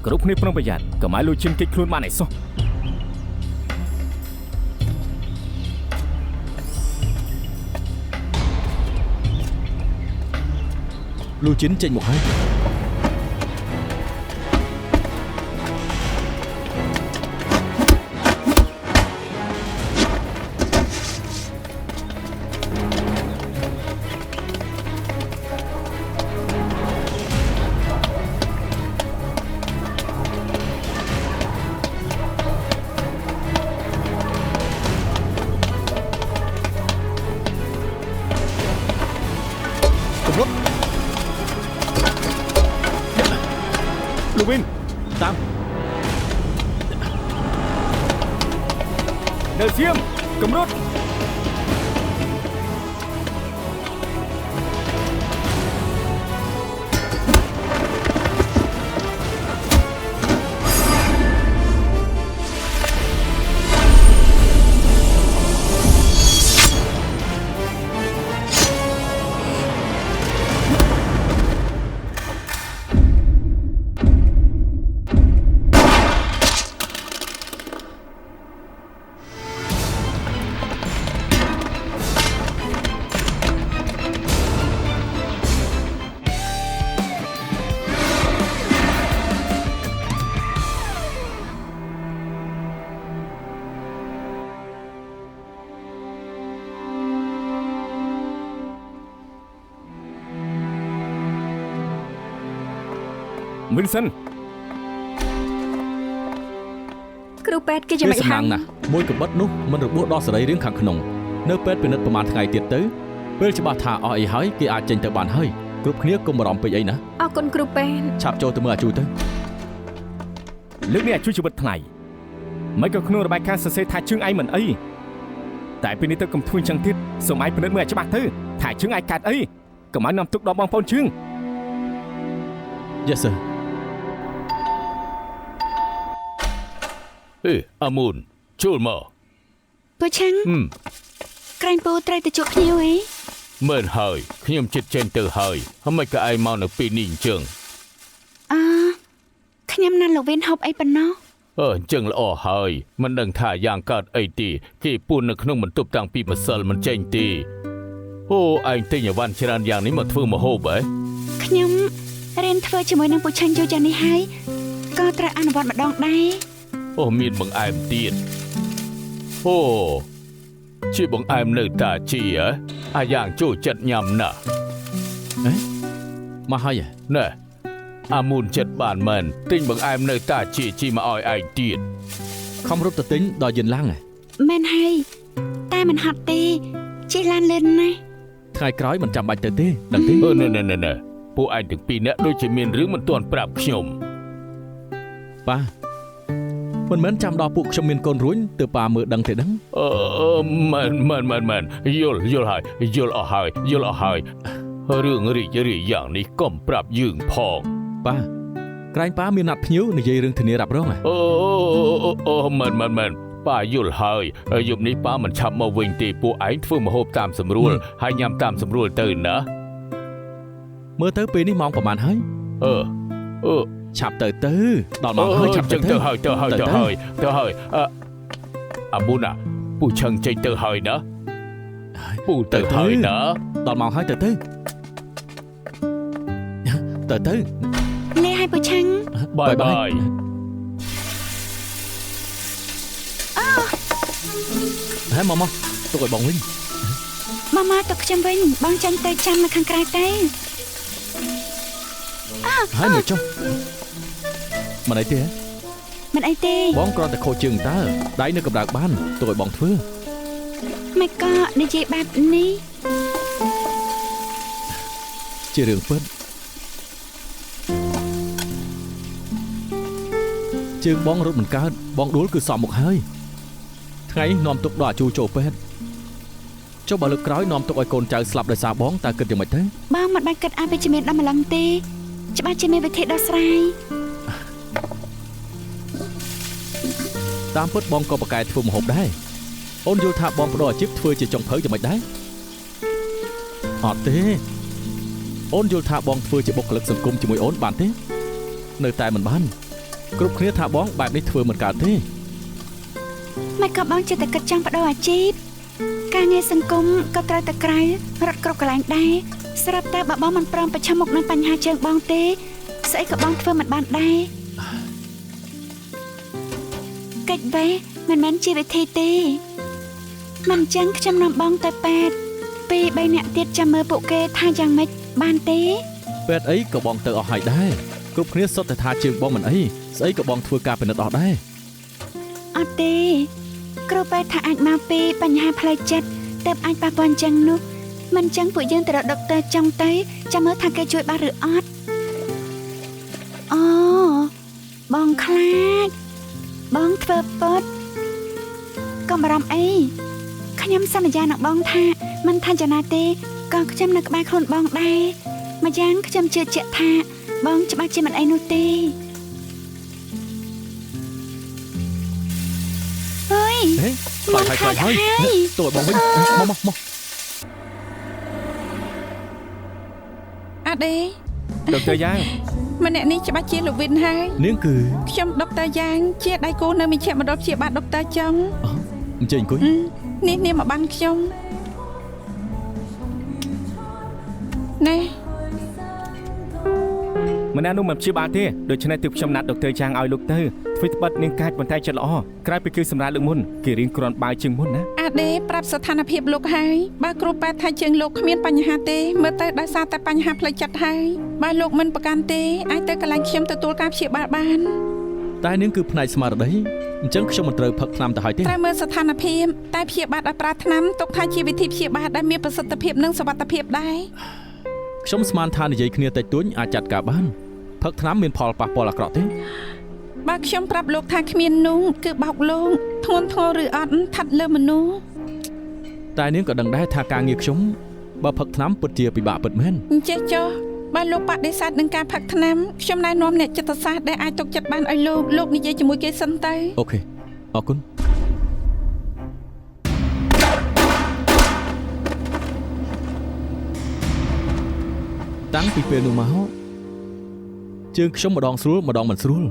គ្រប់គ្នាប្រុងប្រយ័ត្នកុំឲ្យលួចឈាមគេចខ្លួនបានឯសោះ លូជីនចេញមកហើយ លោកវិន តាម នៅសៀមកម្រុត វិនសិន គ្រូពេទ្យគេយ៉ាង វា ម៉េច សំ ហើ ណាង យ ណាស់មួយកបិតនោះមិនរបួសដល់សរីរាង្គខាងក្នុងនៅពេទ្យពិនិត្យប្រមាណថ្ងៃទៀតទៅពេលច្បាស់ថាអស់អីហើយគេអាចចេញទៅបានហើយគ្រប់គ្នាកុំបារម្ភពេកអីណា អរគុណគ្រូពេទ្យ ឆាប់ចូលទៅមើលអាជួយទៅ លើកនេះអាចជួយជីវិតថ្ងៃមិនក៏ក្នុងរបាយការណ៍សរសេរថាជើងឯងមិនអីតែពេលនេះទៅកុំធ្វើចឹងទៀតសូមឯងពិនិត្យមើលឲ្យច្បាស់ទៅថាជើងឯងកាត់អីកុំឲ្យនាំទុកដល់បងប្អូនជើង Yes sir អេអាមូនចូលមក ពូឆាំងក្រែងពូត្រូវទៅជួបភ្ញៀវអី មើលហើយខ្ញុំចិត្តចេញទៅហើយហើយមិនក៏ឯងមកនៅពេលនេះអញ្ចឹង ខ្ញុំណាត់លោកវិនហូបអីប៉ុណ្ណោះ អញ្ចឹងល្អហើយមិនដឹងថាយ៉ាងកើតអីទេគេពួននៅក្នុងបន្ទប់តាំងពីម្សិលមិនចេញទេអូឯងទិញអីវ៉ាន់ច្រើនយ៉ាងនេះមកធ្វើម្ហូបហ៎ ខ្ញុំរៀនធ្វើជាមួយនឹងពូឆាំងយូរយ៉ាងនេះហើយក៏ត្រូវអនុវត្តម្ដងដែរ អូមានបង្អែមទៀតអូជាបង្អែមនៅតាជីហ៎អាយ៉ាងចូលចិត្តញ៉ាំណាស់ មកហើយ ណែអាមូនចិត្តបានមែនទិញបង្អែមនៅតាជីមកឲ្យឯងទៀត ខំរត់ទៅទិញដល់យិនឡាំង មែនហើយតែមិនហត់ទេជិះឡានលឿនណាស់ ថ្ងៃក្រោយមិនចាំបាច់ទៅទេដឹងទេ ណែពួកឯងទាំងពីរនាក់ដូចជាមានរឿងមិនទាន់ប្រាប់ខ្ញុំ ប៉ាមិនមែនចាំដល់ពួកខ្ញុំមានកូនរួញទើបប៉ាមើលដឹងទេដឹង មែនយល់ហើយរឿងរីករាយយ៉ាងនេះកុំប្រាប់យើងផង ប៉ាក្រែងប៉ាមានណាត់ភ្ញៀវនិយាយរឿងធានារ៉ាប់រង អូមែនប៉ាយល់ហើយយប់នេះប៉ាមិនឆាប់មកវិញទេពួកឯងធ្វើម្ហូបតាមសម្រួលហើយញ៉ាំតាមសម្រួលទៅណា មើលទៅពេលនេះម៉ោងប្រហែលហើយ ឆាប់ទៅដល់ម៉ោងហើយឆាប់ទៅហើយអាមូណាពូឆឹងចេញទៅហើយណាពូទៅហើយណាដល់ម៉ោងហើយទៅ លេឲ្យពូឆាំង បាយ ហើយមកទុកឲ្យបងវិញ ម៉ាម៉ាទុកខ្ញុំវិញបងចាញ់ទៅចាំនៅខាងក្រៅទេ ហើយមើលចុះមិនអីទេ មិនអីទេ បងគ្រាន់តែខូចជើងតើដៃនៅកម្ដៅបានទុកឲ្យបងធ្វើ មិនក៏និយាយបែបនេះ ជារឿងពិតជើងបងរត់មិនកើតបងដួលគឺសមមុខហើយថ្ងៃនាំទុកដល់អាជូចូលពេទ្យចុះបើលើកក្រោយនាំទុកឲ្យកូនចៅស្លាប់ដោយសារបងតើគិតយ៉ាងម៉េចទៅ បងមិនបានគិតឲ្យវិជ្ជមានដល់ម្លឹងទេច្បាស់ជាមានវិធីដោះស្រាយ តាមពិតបងក៏ប្រកែកធ្វើម្ហូបដែរអូនយល់ថាបងបដូរអាជីពធ្វើជាចុងភៅយ៉ាងម៉េចដែរអត់ទេអូនយល់ថាបងធ្វើជាបុគ្គលិកសង្គមជាមួយអូនបានទេនៅតែមិនបានគ្រប់គ្នាថាបងបែបនេះធ្វើមិនកើតទេ មិនក៏បងចិត្តតែគិតចង់បដូរអាជីពការងារសង្គមក៏ត្រូវតែក្រៅរត់គ្រប់កន្លែងដែរស្រាប់តែបើបងមិនព្រមប្រឈមមុខនឹងបញ្ហាជើងបងទេស្អីក៏បងធ្វើមិនបានដែរកិច្ចវេមិនមែនជាវិធីទេមិនអញ្ចឹងខ្ញុំនាំបងទៅពេទ្យ2 3នាក់ទៀតចាំមើលពួកគេថាយ៉ាងម៉េចបានទេ ពេទ្យអីក៏បងទៅអស់ហើយដែរគ្រប់គ្នាសុទ្ធតែថាជើងបងមិនអីស្អីក៏បងធ្វើការពិនិត្យអស់ដែរ អត់ទេគ្រូពេទ្យថាអាចមកពីបញ្ហាផ្លូវចិត្តទើបអាចប៉ះពាល់អញ្ចឹងនោះមិនអញ្ចឹងពួកយើងទៅរកដុកទ័រចង់ទៅចាំមើលថាគេជួយបានឬអត់អូបងខ្លាចបងធ្វើពុតកុំបារម្ភអីខ្ញុំសន្យានឹងបងថាមិនថាយ៉ាងណាទេក៏ខ្ញុំនៅក្បែរខ្លួនបងដែរម្យ៉ាងខ្ញុំជឿជាក់ថាបងច្បាស់ជាមិនអីនោះទេអើយ ហេខ្លាចហើយទៅឲ្យបងវិញមក អាដេ ដុកទ័រយ៉ាង ម្នាក់នេះច្បាស់ជាលោកវិនហើយ នាងគឺ ខ្ញុំដុកទ័រយ៉ាងជាដៃគូនៅមជ្ឈមណ្ឌលព្យាបាលដុកទ័រចង់ អញ្ជើញអង្គុយ នេះនាងមកបានខ្ញុំណែ ម្នាក់នោះមិនព្យាបាលទេដូច្នេះទើបខ្ញុំណាត់ដុកទ័រយ៉ាងឲ្យលោកទៅធ្វើត្បិតនាងកាចប៉ុន្តែចិត្តល្អក្រៅពីគឺសម្រាប់លើកមុនគេរៀងគ្រាន់បើជាងមុនណា អាដេប្រាប់ស្ថានភាពលោកហើយបើគ្រូពេទ្យថាជើងលោកគ្មានបញ្ហាទេមើលទៅដោយសារតែបញ្ហាផ្លូវចិត្តហើយបើលោកមិនប្រកាន់ទេអាចទៅកន្លែងខ្ញុំទទួលការព្យាបាលបាន តែនាងគឺផ្នែកស្មារតីអញ្ចឹងខ្ញុំមិនត្រូវផឹកថ្នាំទៅហើយទេ ត្រូវមើលស្ថានភាពតែព្យាបាលដោយប្រើថ្នាំទុកថាជាវិធីព្យាបាលដែលមានប្រសិទ្ធភាពនិងសុវត្ថិភាពដែរ ខ្ញុំស្មានថានិយាយគ្នាតិចតួចអាចចាត់ការបានផឹកថ្នាំមានផលប៉ះពាល់អាក្រក់ទេ បើខ្ញុំប្រាប់លោកថាគ្មាននោះគឺបោកលោកធ្ងន់ធ្ងរឬអត់ឋិតលើមនុស្ស តែនាងក៏ដឹងដែរថាការងារខ្ញុំបើផឹកថ្នាំពិតជាពិបាកពិតមែន អញ្ចេះចុះបើលោកបដិសេធនឹងការផឹកថ្នាំខ្ញុំណែនាំអ្នកចិត្តសាស្ត្រដែលអាចទុកចិត្តបានឲ្យលោកនិយាយជាមួយគេសិនទៅ អូខេអរគុណតាំងពីពេលនោះមកជើងខ្ញុំម្ដងស្រួលម្ដងមិនស្រួល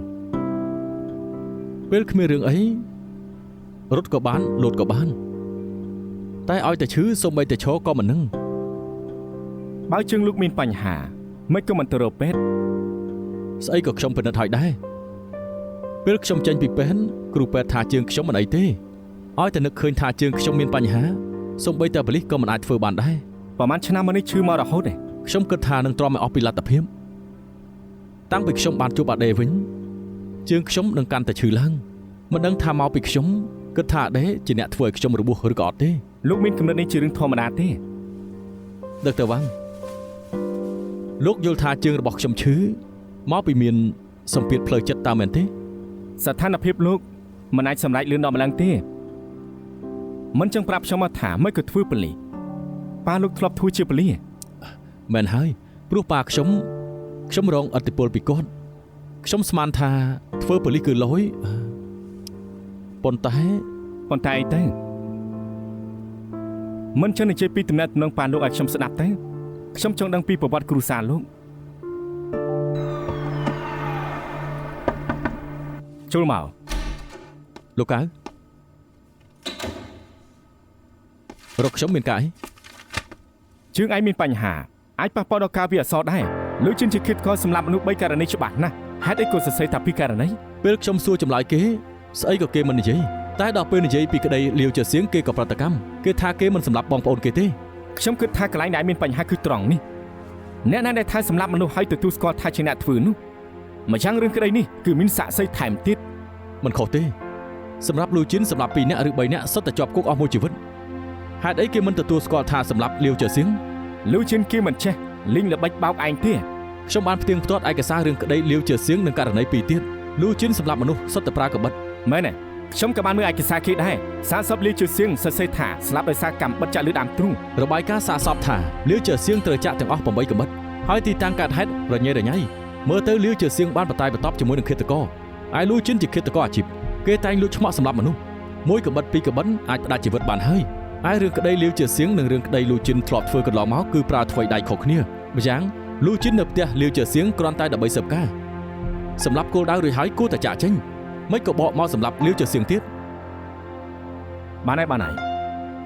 ពេលគ្មានរឿងអីរត់ក៏បានលោតក៏បានតែឲ្យតែឈឺសូម្បីតែឈរក៏មិននឹង បើជើងលោកមានបញ្ហាមិនក៏មិនទៅរកពេទ្យ ស្អីក៏ខ្ញុំពិនិត្យឲ្យដែរពេលខ្ញុំចេញពីពេទ្យគ្រូពេទ្យថាជើងខ្ញុំមិនអីទេឲ្យតែនឹកឃើញថាជើងខ្ញុំមានបញ្ហាសូម្បីតែប៉ូលីសក៏មិនអាចធ្វើបានដែរ ប្រហែលឆ្នាំមកនេះឈឺមករហូតទេ ខ្ញុំគិតថានឹងទ្រាំឲ្យអស់ពីលទ្ធភាពតាំងពីខ្ញុំបានជួបអាដេវិញជើងខ្ញុំនឹងកាន់តែឈឺឡើងមិនដឹងថាមកពីខ្ញុំគិតថាអាដេជាអ្នកធ្វើឲ្យខ្ញុំរបួសឬក៏អត់ទេ លោកមានគំនិតនេះជារឿងធម្មតាទេ ដឹកទៅវ៉ាំងលោកយល់ថាជើងរបស់ខ្ញុំឈឺមកពីមានសម្ពាធផ្លូវចិត្តតើមែនទេ ស្ថានភាពលោកមិនអាចសម្រេចលឿនដល់ម្លឹងទេមិនចឹងប្រាប់ខ្ញុំមកថាមិនក៏ធ្វើប៉ូលីសប៉ាលោកធ្លាប់ធ្វើជាប៉ូលីស មែនហើយព្រោះប៉ាខ្ញុំរងឥទ្ធិពលពីគាត់ខ្ញុំស្មានថាធ្វើប៉ូលីសគឺលយប៉ុន្តែអីទៅមិនចឹងនិយាយពីតំណែងនឹងប៉ាលោកឲ្យខ្ញុំស្ដាប់ទៅខ្ញុំចង់ដឹងពីប្រវត្តិគ្រួសារលោកចូលមក លោកកៅរកខ្ញុំមានការអី ជើងឯងមានបញ្ហាអាចប៉ះពាល់ដល់ការវិអសរដែរលោកជិនជាគិតក៏សម្រាប់មនុស្ស3ករណីច្បាស់ណាស់ហេតុអីក៏សរសេរថា2ករណី ពេលខ្ញុំសួរចម្លើយគេស្អីក៏គេមិននិយាយតែដល់ពេលនិយាយពីក្តីលាវជាសៀងគេក៏ប្រតិកម្មគេថាគេមិនសម្លាប់បងប្អូនគេទេ ខ្ញុំគិតថាកន្លែងដែលមានបញ្ហាគឺត្រង់នេះ អ្នកណាដែលថាសម្រាប់មនុស្សឲ្យទទួលស្គាល់ថាជាអ្នកធ្វើនោះម្យ៉ាងរឿងក្តីនេះគឺមានសាក្សីថែមទៀត មិនខុសទេសម្រាប់លូជីនសម្រាប់2នាក់ឬ3នាក់សុទ្ធតែជាប់គុកអស់មួយជីវិតហេតុអីគេមិនទទួលស្គាល់ថាសម្រាប់លាវជើសៀង លូជីនគេមិនចេះលីងល្បិចបោកឯងទេ ខ្ញុំបានផ្ទៀងផ្ទាត់ឯកសាររឿងក្តីលាវជើសៀងនិងករណី2ទៀតលូជីនសម្រាប់មនុស្សសុទ្ធតែប្រើកបិត មែនទេខ្ញុំក៏បានមើលឯកសារគេដែរសារសពលាវជើសៀងសរសេរថាស្លាប់ដោយសារកម្មបិទចាក់លើដើមទ្រូង របាយការណ៍សាកសពថាលាវជើសៀងត្រូវចាក់ទាំងអស់8កបិតហើយទីតាំងកើតហេតុរញ៉េរញ៉ៃមើលទៅលាវជើសៀងបានបតាយបតប់ជាមួយនឹងឃាតករឯលូជីនជាឃាតករអាជីពគេតែងលួចឆ្មក់សម្រាប់មនុស្សមួយកបិត2កបិតអាចផ្ដាច់ជីវិតបានហើយឯរឿងក្តីលាវជើសៀងនិងរឿងក្តីលូជីនធ្លាប់ធ្វើកន្លងមកគឺប្រើថ្វីដៃខុសគ្នាម្យ៉ាងលូជីននៅផ្ទះលាវជើសៀងគ្រាន់តែដើម្បីស៊ើបការសម្រាប់គោលដៅរួចហើយគួរតែចាក់ចេញមិនក៏បកមកសម្រាប់លាវជើសៀងទៀត បានហើយ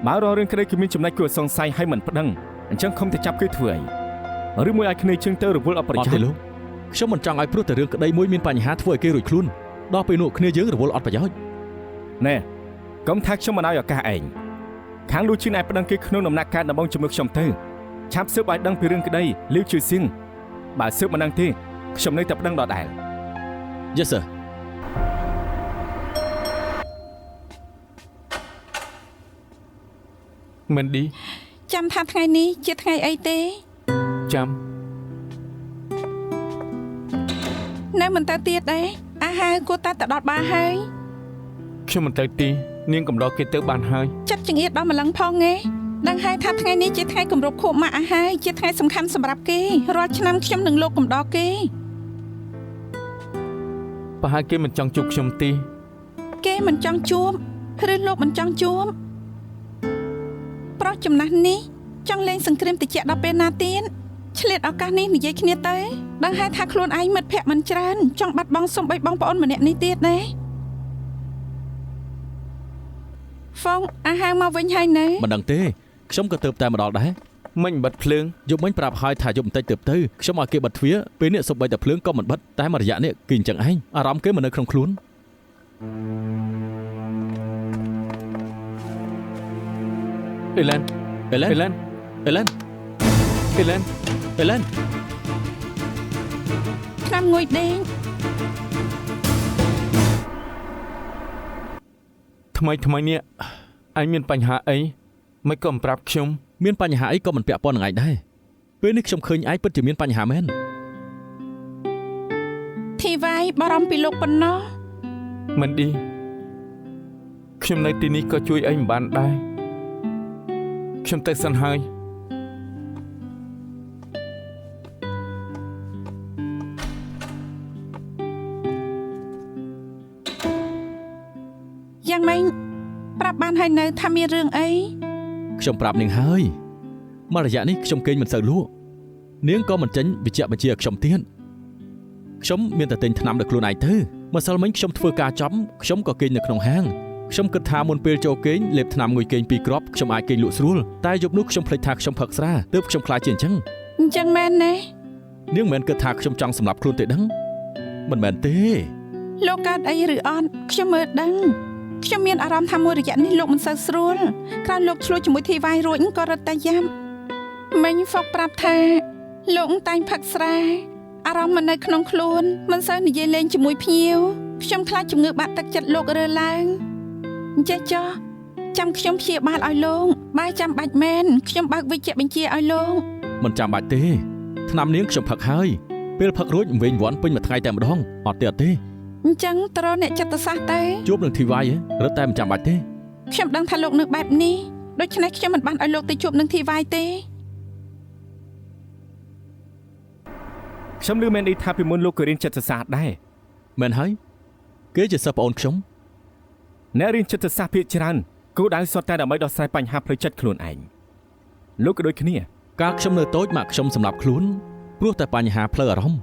បើរករឿងក្តីគឺមានចំណុចគួរសង្ស័យហើយមិនប្តឹងអញ្ចឹងខំតែចាប់គេធ្វើអីឬមួយឲ្យគ្នាជើងទៅរវល់អត់ប្រយោជន៍ទេលោកខ្ញុំមិនចង់ឲ្យព្រោះតែរឿងក្តីមួយមានបញ្ហាធ្វើឲ្យគេរួចខ្លួនដល់ពេលនោះគ្នាយើងរវល់អត់ប្រយោជន៍ណែកុំថាខ្ញុំមិនឲ្យឱកាសឯងខាងលូជីនឯងប្តឹងគេក្នុងដំណាក់កាលដំបងជាមួយខ្ញុំទៅឆាប់ស៊ើបឲ្យដឹងពីរឿងក្តីលាវជើសៀងបើស៊ើបមិនដឹងទេខ្ញុំនៅតែប្តឹងដដែល Yes sirមិនឌី ចាំថាថ្ងៃនេះជាថ្ងៃអីទេ ចាំ នៅមិនទៅទៀតទេអាហៅគួរតែទៅដល់បានហើយ ខ្ញុំមិនទៅទីនាងកំដរគេទៅបានហើយ ចិត្តចង្អៀតដល់ម្លឹងផងទេដឹងហើយថាថ្ងៃនេះជាថ្ងៃគម្រប់ខួបម៉ាក់អាហើយជាថ្ងៃសំខាន់សម្រាប់គេរាល់ឆ្នាំខ្ញុំនឹងលោកកំដរគេ ប្រហែលគេមិនចង់ជួបខ្ញុំទី គេមិនចង់ជួបឬលោកមិនចង់ជួបប្រុសចំណាស់នេះចង់លេងសង្គ្រាមតិចដល់ពេលណាទៀតឆ្លៀតឱកាសនេះនិយាយគ្នាទៅដឹងហើយថាខ្លួនឯងមិត្តភក្តិមិនច្រើនចង់បាត់បង់សំបីបងប្អូនម្នាក់នេះទៀតទេហ្វុងអាហៅមកវិញហើយនៅ មិនដឹងទេខ្ញុំក៏ទៅតែមកដល់ដែរ មិញបិទភ្លើង យប់មិញប្រាប់ហើយថាយប់បន្តិចទៅខ្ញុំឲ្យគេបិទទ្វារពេលនេះសូម្បីតែភ្លើងក៏មិនបិទតែមួយរយៈនេះគឺអញ្ចឹងឯងអារម្មណ៍គេមិននៅក្នុងខ្លួន អេឡែន អេឡែន អេឡែន អេឡែន អេឡែន អេឡែន ឆ្នាំងុយដេង ថ្មីនេះឯងមានបញ្ហាអីមិនក៏មិនប្រាប់ខ្ញុំ មានបញ្ហាអីក៏មិនពាក់ព័ន្ធនឹងឯងដែរពេលនេះខ្ញុំឃើញឯងពិតជាមានបញ្ហាមែន ធីវ៉ៃបារម្ភពីលោកប៉ុណ្ណោះ មិនឌីខ្ញុំនៅទីនេះក៏ជួយឯងមិនបានដែរខ្ញុំទៅសិនហើយ យ៉ាងម៉េចប្រាប់បានហើយនៅថាមានរឿងអី ខ្ញុំប្រាប់នាងហើយមករយៈនេះខ្ញុំគេងមិនសូវលក់នាងក៏មិនចេញវិជ្ជបញ្ជាឲ្យខ្ញុំទៀតខ្ញុំមានតែទិញថ្នាំដល់ខ្លួនឯងទៅម្សិលមិញខ្ញុំធ្វើការចំខ្ញុំក៏គេងនៅក្នុងហាងខ្ញុំគិតថាមុនពេលចូលគេងលេបថ្នាំងុយគេង2គ្រាប់ខ្ញុំអាចគេងលក់ស្រួលតែយប់នោះខ្ញុំភ្លេចថាខ្ញុំផឹកស្រាទើបខ្ញុំខ្លាចជាអញ្ចឹង អញ្ចឹងមែនទេ នាងមិនគិតថាខ្ញុំចង់សម្លាប់ខ្លួនទេដឹងមិនមែនទេ លោកកើតអីឬអត់ខ្ញុំមើលដឹងខ្ញុំមានអារម្មណ៍ថាមួយរយៈនេះលោកមិនសូវស្រួលក្រោយលោកឆ្លោះជាមួយធីវ៉ៃរួចក៏រត់តែយ៉ាំមិញហ្វុកប្រាប់ថាលោកតែងផឹកស្រាអារម្មណ៍មិននៅក្នុងខ្លួនមិនសូវនិយាយលេងជាមួយភ្ញៀវខ្ញុំខ្លាចជំងឺបាក់ទឹកចិត្តលោករើឡើងអញ្ចេះចុះចាំខ្ញុំព្យាបាលឲ្យលោកបើចាំបាច់មែនខ្ញុំបើកវិជ្ជបញ្ជាឲ្យលោក មិនចាំបាច់ទេថ្នាំនាងខ្ញុំផឹកហើយពេលផឹករួចវិញវាន់ពេញមួយថ្ងៃតែម្ដងអត់ទេអត់ទេ អញ្ចឹងត្រអ្នកចិត្តសាស្ត្រទៅ ជួបនឹងធីវ៉ៃរត់តែមិនចាំបាច់ទេ ខ្ញុំដឹងថាលោកនៅបែបនេះដូច្នេះខ្ញុំមិនបានឲ្យលោកទៅជួបនឹងធីវ៉ៃទេ ខ្ញុំឮមែនឌីថាពីមុនលោកក៏រៀនចិត្តសាស្ត្រដែរ មែនហើយគេជាសិស្សប្អូនខ្ញុំ អ្នករៀនចិត្តសាស្ត្រភាគច្រើនគោលដៅសុទ្ធតែដើម្បីដោះស្រាយបញ្ហាផ្លូវចិត្តខ្លួនឯងលោកក៏ដូចគ្នា កាលខ្ញុំនៅតូចម៉ាក់ខ្ញុំសម្លាប់ខ្លួនព្រោះតែបញ្ហាផ្លូវអារម្មណ៍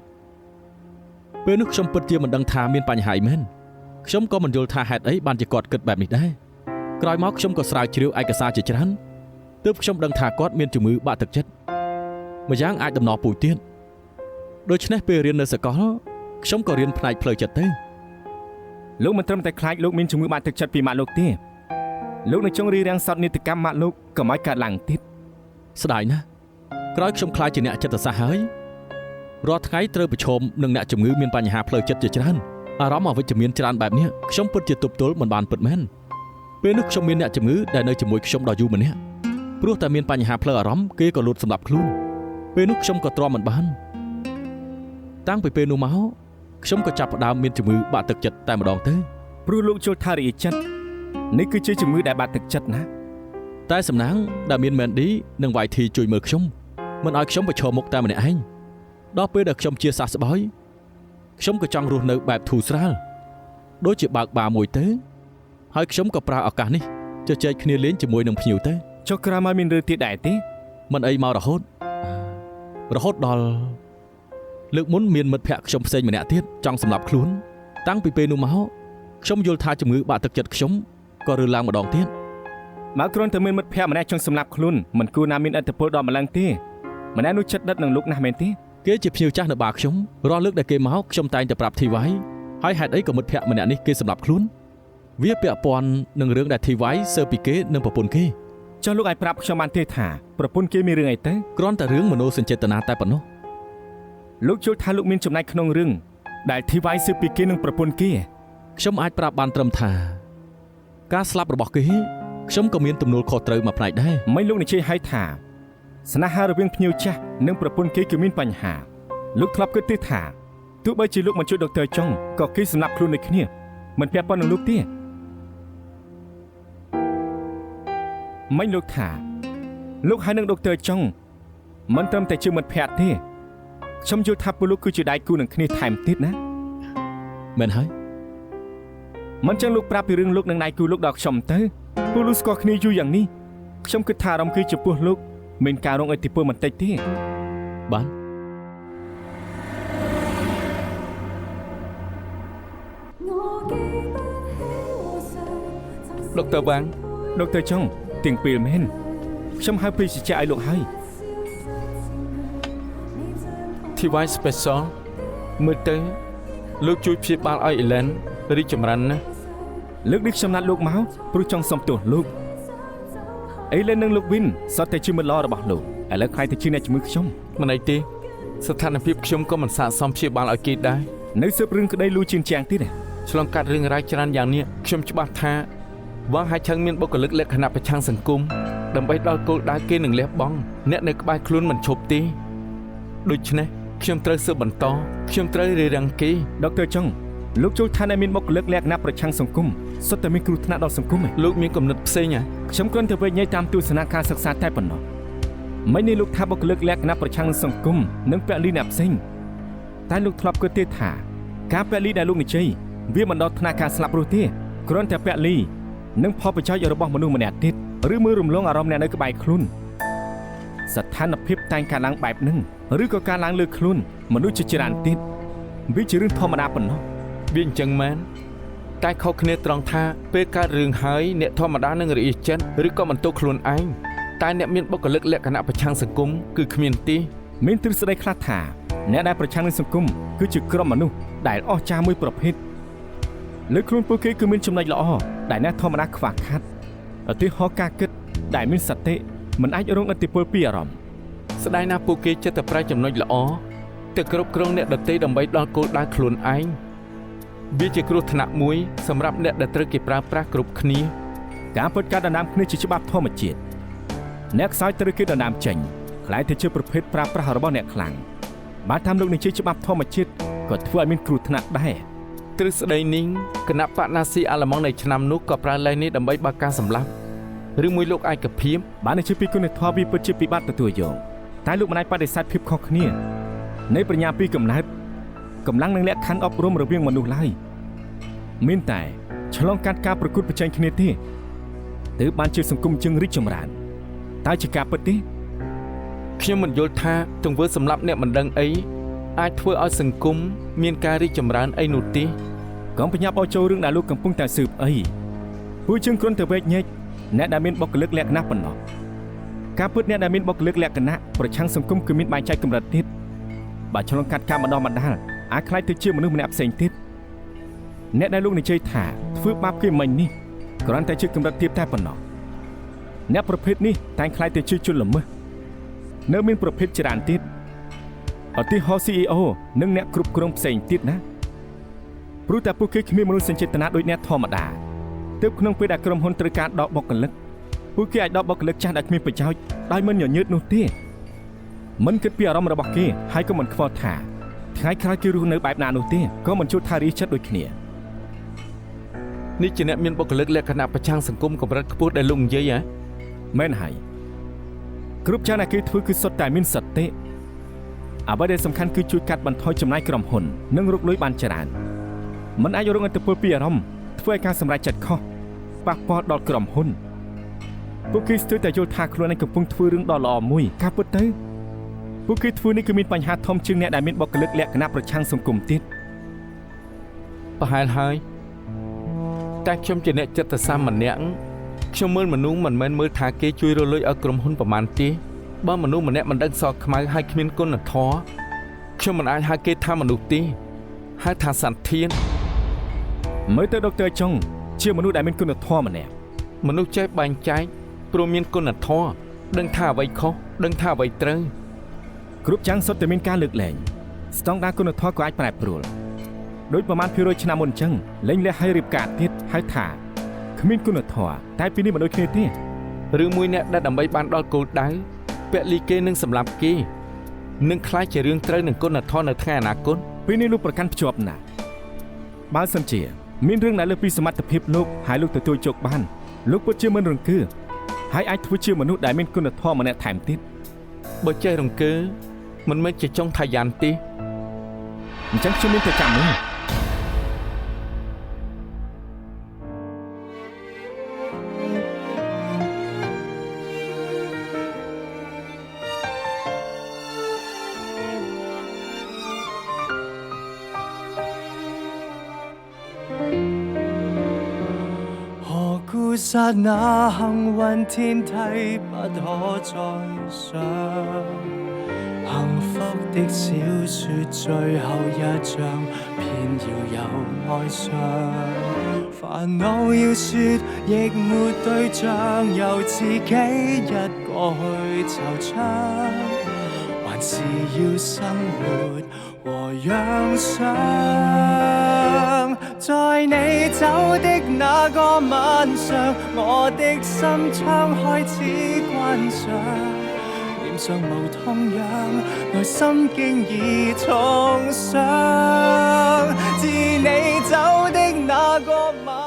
ពេលនោះខ្ញុំពិតជាមិនដឹងថាមានបញ្ហាអីមែនខ្ញុំក៏មិនយល់ថាហេតុអីបានជាគាត់គិតបែបនេះដែរក្រោយមកខ្ញុំក៏ស្រាវជ្រាវឯកសារជាច្រើនទើបខ្ញុំដឹងថាគាត់មានជំងឺបាក់ទឹកចិត្តម្យ៉ាងអាចដំណោះពូជទៀតដូច្នេះពេលរៀននៅសាកលខ្ញុំក៏រៀនផ្នែកផ្លូវចិត្តទៅលោកមិនត្រឹមតែខ្លាចលោកមានជំងឺបាក់ទឹកចិត្តពីម៉ាក់លោកទេលោកនៅចង់រៀបរៀងសោតនីតិកម្មម៉ាក់លោកកុំឲ្យកើតឡើងទៀតស្ដាយណាស់ ក្រោយខ្ញុំខ្លាចជាអ្នកចិត្តសាស្ត្រហើយរាល់ថ្ងៃត្រូវប្រឈមនឹងអ្នកជំងឺមានបញ្ហាផ្លូវចិត្តជាច្រើនអារម្មណ៍អវិជ្ជមានច្រើនបែបនេះខ្ញុំពិតជាទប់ទល់មិនបានពិតមែនពេលនោះខ្ញុំមានអ្នកជំងឺដែលនៅជាមួយខ្ញុំដ៏យូរម្នាក់ព្រោះតែមានបញ្ហាផ្លូវអារម្មណ៍គេក៏លួចសម្លាប់ខ្លួនពេលនោះខ្ញុំក៏ទ្រាំមិនបានតាំងពីពេលនោះមកខ្ញុំក៏ចាប់ផ្ដើមមានជំងឺបាក់ទឹកចិត្តតែម្ដងទៅព្រោះលោកចូលថារីចិត្តនេះគឺជាជំងឺដែលបាក់ទឹកចិត្តណាតែសំណាងដែលមាន Mandy និង YT ជួយមើលខ្ញុំមិនឲ្យខ្ញុំប្រឈមមុខតែម្នាក់ឯងដល់ពេលដែលខ្ញុំជាសះស្បើយខ្ញុំក៏ចង់រស់នៅបែបធូរស្រាលដូចជាបើកបារមួយទៅហើយខ្ញុំក៏ប្រើឱកាសនេះជជែកគ្នាលេងជាមួយនឹងភ្ញៀវទៅចុះក្រោយមកមានរឿងទៀតដែរទេមិនអីមករហូតដល់លើកមុនមានមិត្តភក្តិខ្ញុំផ្សេងម្នាក់ទៀតចង់សម្លាប់ខ្លួនតាំងពីពេលនោះមកខ្ញុំយល់ថាជំងឺបាក់ទឹកចិត្តខ្ញុំក៏រើឡើងម្ដងទៀតមកគ្រាន់តែមានមិត្តភក្តិម្នាក់ចង់សម្លាប់ខ្លួនមិនគួរណាមានឥទ្ធិពលដល់ម្លឹងទេម្នាក់នោះចិត្តដិតនឹងលោកណាស់មែនទេគេជាភ្ញៀវចាស់នៅបារខ្ញុំរាល់លើកដែលគេមកខ្ញុំតែងតែប្រាប់ TY ហើយហេតុអីក៏មិត្តភក្តិម្នាក់នេះគេសម្លាប់ខ្លួនវាពាក់ព័ន្ធនឹងរឿងដែល TY សើពីគេនិងប្រពន្ធគេចុះលោកអាចប្រាប់ខ្ញុំបានទេថាប្រពន្ធគេមានរឿងអីទៅគ្រាន់តែរឿងមនោសញ្ចេតនាតែប៉ុណ្ណោះលោកជឿថាលោកមានចំណែកក្នុងរឿងដែល TY សើពីគេនិងប្រពន្ធគេខ្ញុំអាចប្រាប់បានត្រឹមថាការស្លាប់របស់គេខ្ញុំក៏មានទំនួលខុសត្រូវមួយផ្នែកដែរមិនលោកនិយាយឲ្យថាស្នេហារវាងភ្ញៀវចាស់និងប្រពន្ធគេគឺមានបញ្ហាលោកធ្លាប់គិតទេថាទោះបីជាលោកមិនជួយដុកទ័រចុងក៏គេសម្លាប់ខ្លួនដូចគ្នាមិនពាក់ព័ន្ធនឹងលោកទេមិនលោកថាលោកហើយនឹងដុកទ័រចុងមិនត្រឹមតែជាមិត្តភក្តិទេខ្ញុំយល់ថាពួកលោកគឺជាដៃគូនឹងគ្នាថែមទៀតណាមែនហើយមិនចឹងលោកប្រាប់ពីរឿងលោកនឹងដៃគូលោកដល់ខ្ញុំទៅពួកលោកស្គាល់គ្នាយូរយ៉ាងនេះខ្ញុំគិតថាអារម្មណ៍គឺចំពោះលោកមានការរងឥទ្ធិពលបន្តិចទេបានដុកទ័រវ៉ាងដុកទ័រចុងទាំងពីរមែនខ្ញុំហៅពេទ្យជាឲ្យលោកហើយ TY Special មើលទៅលោកជួយព្យាបាលឲ្យអេឡែនរីកចម្រើនណាស់លើកនេះខ្ញុំណាត់លោកមកព្រោះចង់សុំទោសលោកអេឡែននិងលោកវិនសតតែជាមិត្តល្អរបស់លោកឥឡូវខ្លាយទៅជាអ្នកជំងឺខ្ញុំមិនអីទេស្ថានភាពខ្ញុំក៏មិនស័ក្តិសមព្យាបាលឲ្យគេដែរនៅស៊ើបរឿងក្តីលូជាងជាងទៀតឆ្លងកាត់រឿងរ៉ាវច្រើនយ៉ាងនេះខ្ញុំច្បាស់ថាវ៉ាងហាឆឹងមានបុគ្គលិកលក្ខណៈប្រឆាំងសង្គមដើម្បីដល់គោលដៅគេនឹងលះបង់អ្នកនៅក្បែរខ្លួនមិនឈប់ទេដូច្នេះខ្ញុំត្រូវស៊ើបបន្តខ្ញុំត្រូវរារាំងគេដុកទ័រចុងលោកចូលថាអ្នកមានបុគ្គលិកលក្ខណៈប្រឆាំងសង្គមសុទ្ធតែមានគ្រោះថ្នាក់ដល់សង្គមលោកមានគំនិតផ្សេងខ្ញុំគ្រាន់តែវិនិច្ឆ័យតាមទស្សនៈការសិក្សាតែប៉ុណ្ណោះមិននេះលោកថាបុគ្គលិកលក្ខណៈប្រឆាំងនឹងសង្គមនិងពលិអ្នកផ្សេងតែលោកធ្លាប់គិតទេថាការពលិដែលលោកនិយាយវាមិនដល់ថ្នាក់ការស្លាប់រស់ទេគ្រាន់តែពលិនិងផលប្រយោជន៍របស់មនុស្សម្នាក់ទៀតឬមើលរំលងអារម្មណ៍អ្នកនៅក្បែរខ្លួនស្ថានភាពតែងកើតឡើងបែបហ្នឹងឬក៏ការឡើងលើខ្លួនមនុស្សជាច្រើនទៀតវាជារឿងធម្មតាប៉ុណ្ណោះវាអញ្ចឹងមែនតែខុសគ្នាត្រង់ថាពេលកើតរឿងហើយអ្នកធម្មតានឹងរអៀសចិត្តឬក៏បន្ទោសខ្លួនឯងតែអ្នកមានបុគ្គលិកលក្ខណៈប្រឆាំងសង្គមគឺគ្មានទេមានទ្រឹស្ដីខ្លះថាអ្នកដែលប្រឆាំងនឹងសង្គមគឺជាក្រុមមនុស្សដែលអស្ចារ្យមួយប្រភេទលើខ្លួនពួកគេគឺមានចំណុចល្អដែលអ្នកធម្មតាខ្វះខាតឧទាហរណ៍ការគិតដែលមានសតិមិនអាចរងឥទ្ធិពលពីអារម្មណ៍ស្ដាយណាស់ពួកគេចិត្តតែប្រែចំណុចល្អទៅគ្រប់គ្រងអ្នកដទៃដើម្បីដល់គោលដៅខ្លួនឯងវាជាគ្រោះថ្នាក់មួយសម្រាប់អ្នកដែលត្រូវគេប្រើប្រាស់គ្រប់គ្នាការពិតការដណ្ដើមគ្នាជាច្បាប់ធម្មជាតិអ្នកខ្សោយត្រូវគេដណ្ដើមចេញខ្លាយទៅជាប្រភេទប្រើប្រាស់របស់អ្នកខ្លាំងបើតាមលោកនិយាយច្បាប់ធម្មជាតិក៏ធ្វើឲ្យមានគ្រោះថ្នាក់ដែរទ្រឹស្ដីនេះគណៈបកណាស៊ីអាល្លឺម៉ង់នៃឆ្នាំនោះក៏ប្រើលេសនេះដើម្បីបើកការសម្លាប់ឬមួយលោកឯកភាពបានជាពីគុណធម៌វាពិតជាពិបាកទទួលយកតែលោកមិនអាចបដិសេធភាពខុសគ្នានៃបញ្ញាពីកំណើតកម្លាំងនិងលក្ខខណ្ឌអប់រំរវាងមនុស្សឡើយមានតែឆ្លងកាត់ការប្រកួតប្រជែងគ្នាទេទើបបានជាសង្គមជើងរីកចម្រើនតើជាការពិតទេខ្ញុំមិនយល់ថាទង្វើសម្លាប់អ្នកមិនដឹងអីអាចធ្វើឲ្យសង្គមមានការរីកចម្រើនអីនោះទេកុំបញ្ញាប់ឲ្យចូលរឿងដែលលោកកំពុងតែស៊ើបអីពួកយើងគ្រាន់តែវែកញែកអ្នកដែលមានបុគ្គលិកលក្ខណៈប៉ុណ្ណោះការពិតអ្នកដែលមានបុគ្គលិកលក្ខណៈប្រឆាំងសង្គមគឺមានបែងចែកកម្រិតទៀតបើឆ្លងកាត់ការបណ្ដោះបណ្ដាលអាចខ្លាយទៅជាមនុស្សម្នាក់ផ្សេងទៀតអ្នកដែលលោកនិយាយថាធ្វើបាបគេមិញនេះគ្រាន់តែជាកម្រិតទៀតតែប៉ុណ្ណោះអ្នកប្រភេទនេះតែងខ្លាយទៅជាជនល្មើស នៅមានប្រភេទច្រើនទៀតឧទាហរណ៍ CEO និងអ្នកគ្រប់គ្រងផ្សេងទៀតណាព្រោះតែពួកគេគ្មានមនោសញ្ចេតនាដូចអ្នកធម្មតាទើបក្នុងពេលដែលក្រុមហ៊ុនត្រូវការដកបុគ្គលិកពួកគេអាចដកបុគ្គលិកចាស់ដែលគ្មានប្រយោជន៍ដោយមិនញញើតនោះទេមិនគិតពីអារម្មណ៍របស់គេហើយក៏មិនខ្វល់ថាថ្ងៃក្រោយគេរស់នៅបែបណានោះទេក៏មិនជួបថារីចិត្តដូចគ្នា នេះជាអ្នកមានបុគ្គលិកលក្ខណៈប្រឆាំងសង្គមកម្រិតខ្ពស់ដែលលោកនិយាយហ៎ មែនហើយគ្រប់យ៉ាងដែលគេធ្វើគឺសុទ្ធតែមានសតិអ្វីដែលសំខាន់គឺជួយកាត់បន្ថយចំណាយក្រុមហ៊ុននិងរកលុយបានច្រើនមិនអាចរងឥទ្ធិពលពីអារម្មណ៍ធ្វើឲ្យការសម្រេចចិត្តខុសប៉ះពាល់ដល់ក្រុមហ៊ុនពួកគេស្ទើរតែយល់ថាខ្លួនឯងកំពុងធ្វើរឿងដ៏ល្អមួយការពិតទៅពួកគេធ្វើនេះគឺមានបញ្ហាធំជាងអ្នកដែលមានបុគ្គលិកលក្ខណៈប្រឆាំងសង្គមទៀត ប្រហែលហើយតែខ្ញុំជាអ្នកចិត្តសាស្ត្រម្នាក់ខ្ញុំមើលមនុស្សមិនមែនមើលថាគេជួយរលួយឲ្យក្រុមហ៊ុនប្រមាណទេបើមនុស្សម្នាក់មិនដឹងសល់ខ្មៅហើយគ្មានគុណធម៌ខ្ញុំមិនអាចហៅគេថាមនុស្សទេហៅថាសន្តានមើលទៅដុកទ័រចុងជាមនុស្សដែលមានគុណធម៌ម្នាក់ មនុស្សចេះបែងចែកព្រមមានគុណធម៌ដឹងថាអ្វីខុសដឹងថាអ្វីត្រូវ គ្រប់យ៉ាងសុទ្ធតែមានការលើកលែងស្តង់ដារគុណធម៌ក៏អាចប្រែប្រួលដោយប្រមាណ200ឆ្នាំមុនអញ្ចឹងលែងលះឲ្យរៀបការទៀតហៅថាគ្មានគុណធម៌តែពីនេះមិនដូចគ្នាទេ ឬមួយអ្នកដែលដើម្បីបានដល់គោលដៅពលីគេនឹងសម្លាប់គេនឹងខ្លាចជារឿងត្រូវនឹងគុណធម៌នៅថ្ងៃអនាគត ពេលនេះលោកប្រកាន់ភ្ជាប់ណាស់បើសិនជាមានរឿងដែលលើសពីសមត្ថភាពលោកហើយលោកទទួលជោគបានលោកពិតជាមិនរង្គើហើយអាចធ្វើជាមនុស្សដែលមានគុណធម៌ម្នាក់ថែមទៀត បើចេះរង្គើមិនមែនជាចុងថាយ៉ានទេ អញ្ចឹងខ្ញុំមានតែចាំមើល 剎那幸運天梯不可再上，幸福的小說最後一章偏要有哀傷，煩惱要說亦沒對象，由自己一個去惆悵，還是要生活和養傷。在你走的那個晚上，我的心窗開始關上，臉上無痛癢，內心經已重傷。自你走的那個晚